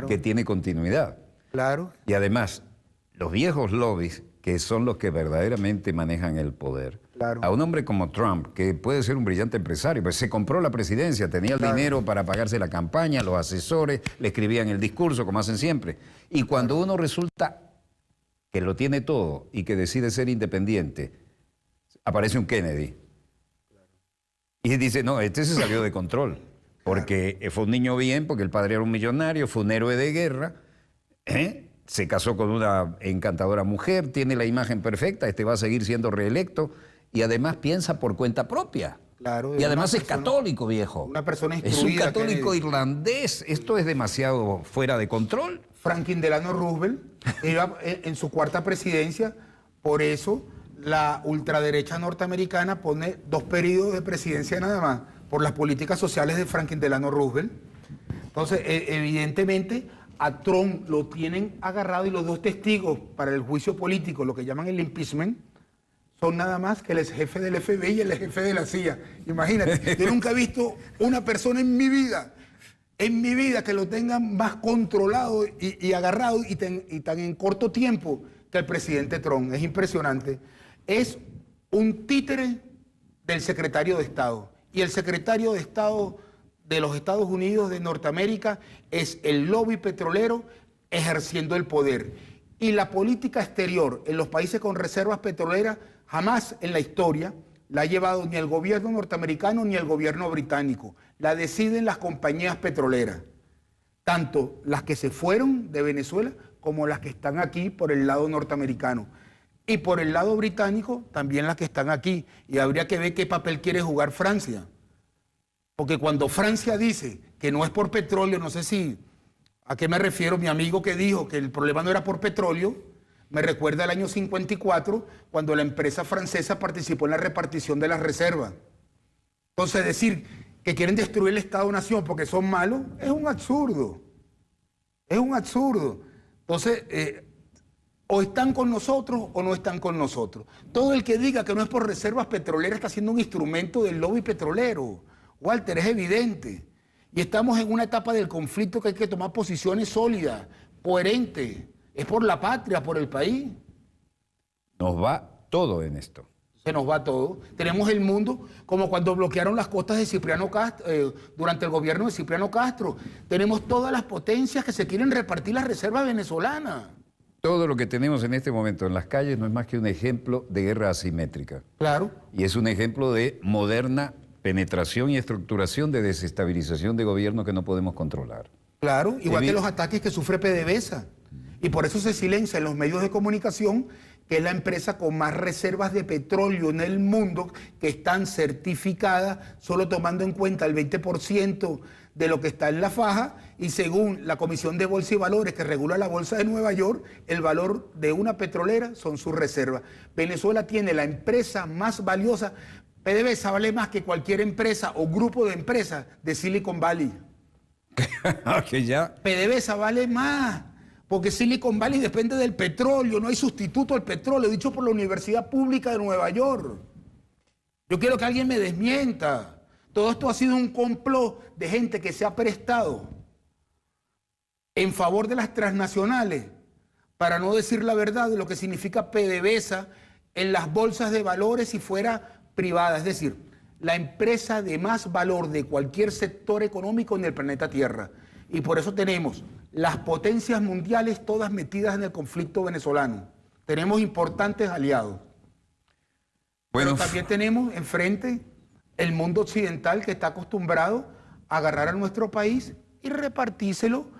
que tiene continuidad. Claro. Y además, los viejos lobbies, que son los que verdaderamente manejan el poder, a un hombre como Trump, que puede ser un brillante empresario, pues se compró la presidencia, tenía el dinero para pagarse la campaña, los asesores, le escribían el discurso, como hacen siempre. Y cuando uno resulta que lo tiene todo y que decide ser independiente, aparece un Kennedy. Y dice, no, este se salió de control, porque fue un niño bien, porque el padre era un millonario, fue un héroe de guerra, se casó con una encantadora mujer, tiene la imagen perfecta, este va a seguir siendo reelecto, y además piensa por cuenta propia. Claro, y además es católico, viejo. Una persona instruida. Es un católico irlandés. Esto es demasiado fuera de control. Franklin Delano Roosevelt iba en su 4ª presidencia, por eso la ultraderecha norteamericana pone 2 periodos de presidencia nada más, por las políticas sociales de Franklin Delano Roosevelt. Entonces, evidentemente, a Trump lo tienen agarrado y los 2 testigos para el juicio político, lo que llaman el impeachment, son nada más que el ex jefe del FBI y el ex jefe de la CIA. Imagínate, yo nunca he visto una persona en mi vida en mi vida que lo tengan más controlado y agarrado y tan en corto tiempo que el presidente Trump. Es impresionante. Es un títere del secretario de Estado. Y el secretario de Estado de los Estados Unidos de Norteamérica es el lobby petrolero ejerciendo el poder. Y la política exterior en los países con reservas petroleras jamás en la historia la ha llevado ni el gobierno norteamericano ni el gobierno británico. La deciden las compañías petroleras, tanto las que se fueron de Venezuela como las que están aquí por el lado norteamericano. Y por el lado británico también las que están aquí. Y habría que ver qué papel quiere jugar Francia. Porque cuando Francia dice que no es por petróleo, no sé si a qué me refiero, mi amigo que dijo que el problema no era por petróleo, me recuerda el año 54, cuando la empresa francesa participó en la repartición de las reservas. Entonces decir que quieren destruir el Estado-Nación porque son malos, es un absurdo. Es un absurdo. Entonces, o están con nosotros o no están con nosotros. Todo el que diga que no es por reservas petroleras está siendo un instrumento del lobby petrolero. Walter, es evidente. Y estamos en una etapa del conflicto que hay que tomar posiciones sólidas, coherentes. Es por la patria, por el país. Nos va todo en esto. Se nos va todo. Tenemos el mundo como cuando bloquearon las costas de Cipriano Castro, durante el gobierno de Cipriano Castro. Tenemos todas las potencias que se quieren repartir las reservas venezolanas. Todo lo que tenemos en este momento en las calles no es más que un ejemplo de guerra asimétrica. Claro. Y es un ejemplo de moderna penetración y estructuración de desestabilización de gobierno que no podemos controlar. Claro, igual que los ataques que sufre PDVSA. Y por eso se silencia en los medios de comunicación que es la empresa con más reservas de petróleo en el mundo, que están certificadas, solo tomando en cuenta el 20% de lo que está en la faja, y según la Comisión de Bolsa y Valores que regula la Bolsa de Nueva York, el valor de una petrolera son sus reservas. Venezuela tiene la empresa más valiosa. PDVSA vale más que cualquier empresa o grupo de empresas de Silicon Valley. Que ya. PDVSA vale más, porque Silicon Valley depende del petróleo, no hay sustituto al petróleo, dicho por la Universidad Pública de Nueva York. Yo quiero que alguien me desmienta. Todo esto ha sido un complot de gente que se ha prestado en favor de las transnacionales, para no decir la verdad de lo que significa PDVSA en las bolsas de valores si fuera privada, es decir, la empresa de más valor de cualquier sector económico en el planeta Tierra. Y por eso tenemos las potencias mundiales todas metidas en el conflicto venezolano. Tenemos importantes aliados. Bueno, pero también tenemos enfrente el mundo occidental que está acostumbrado a agarrar a nuestro país y repartírselo,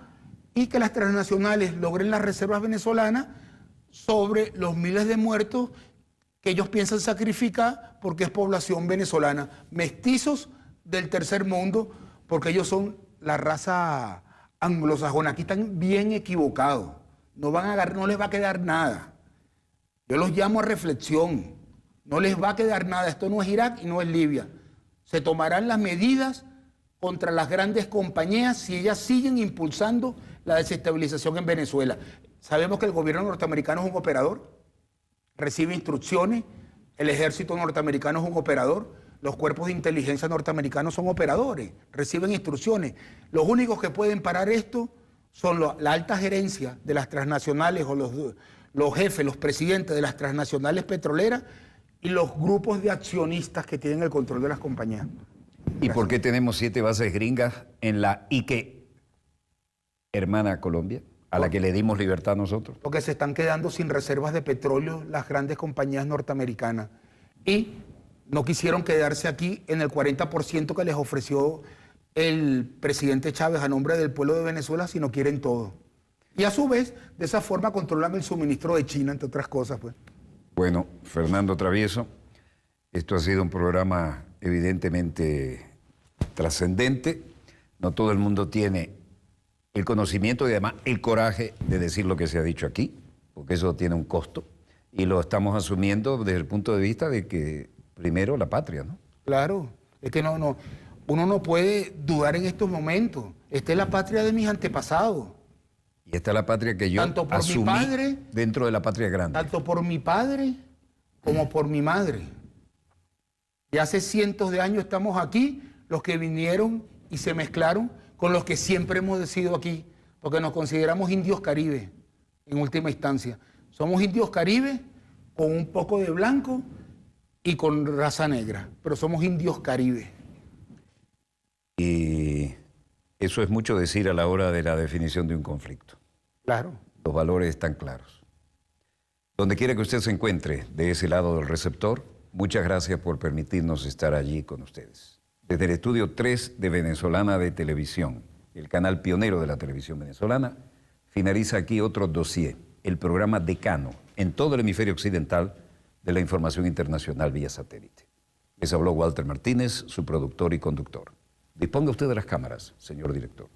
y que las transnacionales logren las reservas venezolanas sobre los miles de muertos que ellos piensan sacrificar porque es población venezolana, mestizos del tercer mundo, porque ellos son la raza anglosajona. Aquí están bien equivocados, no les va a quedar nada. Yo los llamo a reflexión, no les va a quedar nada. Esto no es Irak y no es Libia. Se tomarán las medidas contra las grandes compañías si ellas siguen impulsando la desestabilización en Venezuela. Sabemos que el gobierno norteamericano es un operador, recibe instrucciones, el ejército norteamericano es un operador, los cuerpos de inteligencia norteamericanos son operadores, reciben instrucciones. Los únicos que pueden parar esto son la alta gerencia de las transnacionales o los jefes, los presidentes de las transnacionales petroleras y los grupos de accionistas que tienen el control de las compañías. ¿Y por qué tenemos 7 bases gringas en la hermana Colombia, a la que le dimos libertad nosotros? Porque se están quedando sin reservas de petróleo las grandes compañías norteamericanas y no quisieron quedarse aquí en el 40% que les ofreció el presidente Chávez a nombre del pueblo de Venezuela, sino quieren todo. Y a su vez, de esa forma controlan el suministro de China, entre otras cosas, pues. Bueno, Fernando Travieso, esto ha sido un programa evidentemente trascendente. No todo el mundo tiene el conocimiento y además el coraje de decir lo que se ha dicho aquí, porque eso tiene un costo, y lo estamos asumiendo desde el punto de vista de que primero la patria, ¿no? Claro, es que uno no puede dudar en estos momentos. Esta es la patria de mis antepasados. Y esta es la patria que yo asumí dentro de la patria grande. Tanto por mi padre como por mi madre. Y hace cientos de años estamos aquí, los que vinieron y se mezclaron con los que siempre hemos decidido aquí, porque nos consideramos indios caribe, en última instancia. Somos indios caribe con un poco de blanco y con raza negra, pero somos indios caribe. Y eso es mucho decir a la hora de la definición de un conflicto. Claro. Los valores están claros. Donde quiera que usted se encuentre, de ese lado del receptor, muchas gracias por permitirnos estar allí con ustedes. Desde el estudio 3 de Venezolana de Televisión, el canal pionero de la televisión venezolana, finaliza aquí otro dossier, el programa decano en todo el hemisferio occidental de la información internacional vía satélite. Les habló Walter Martínez, su productor y conductor. Disponga usted de las cámaras, señor director.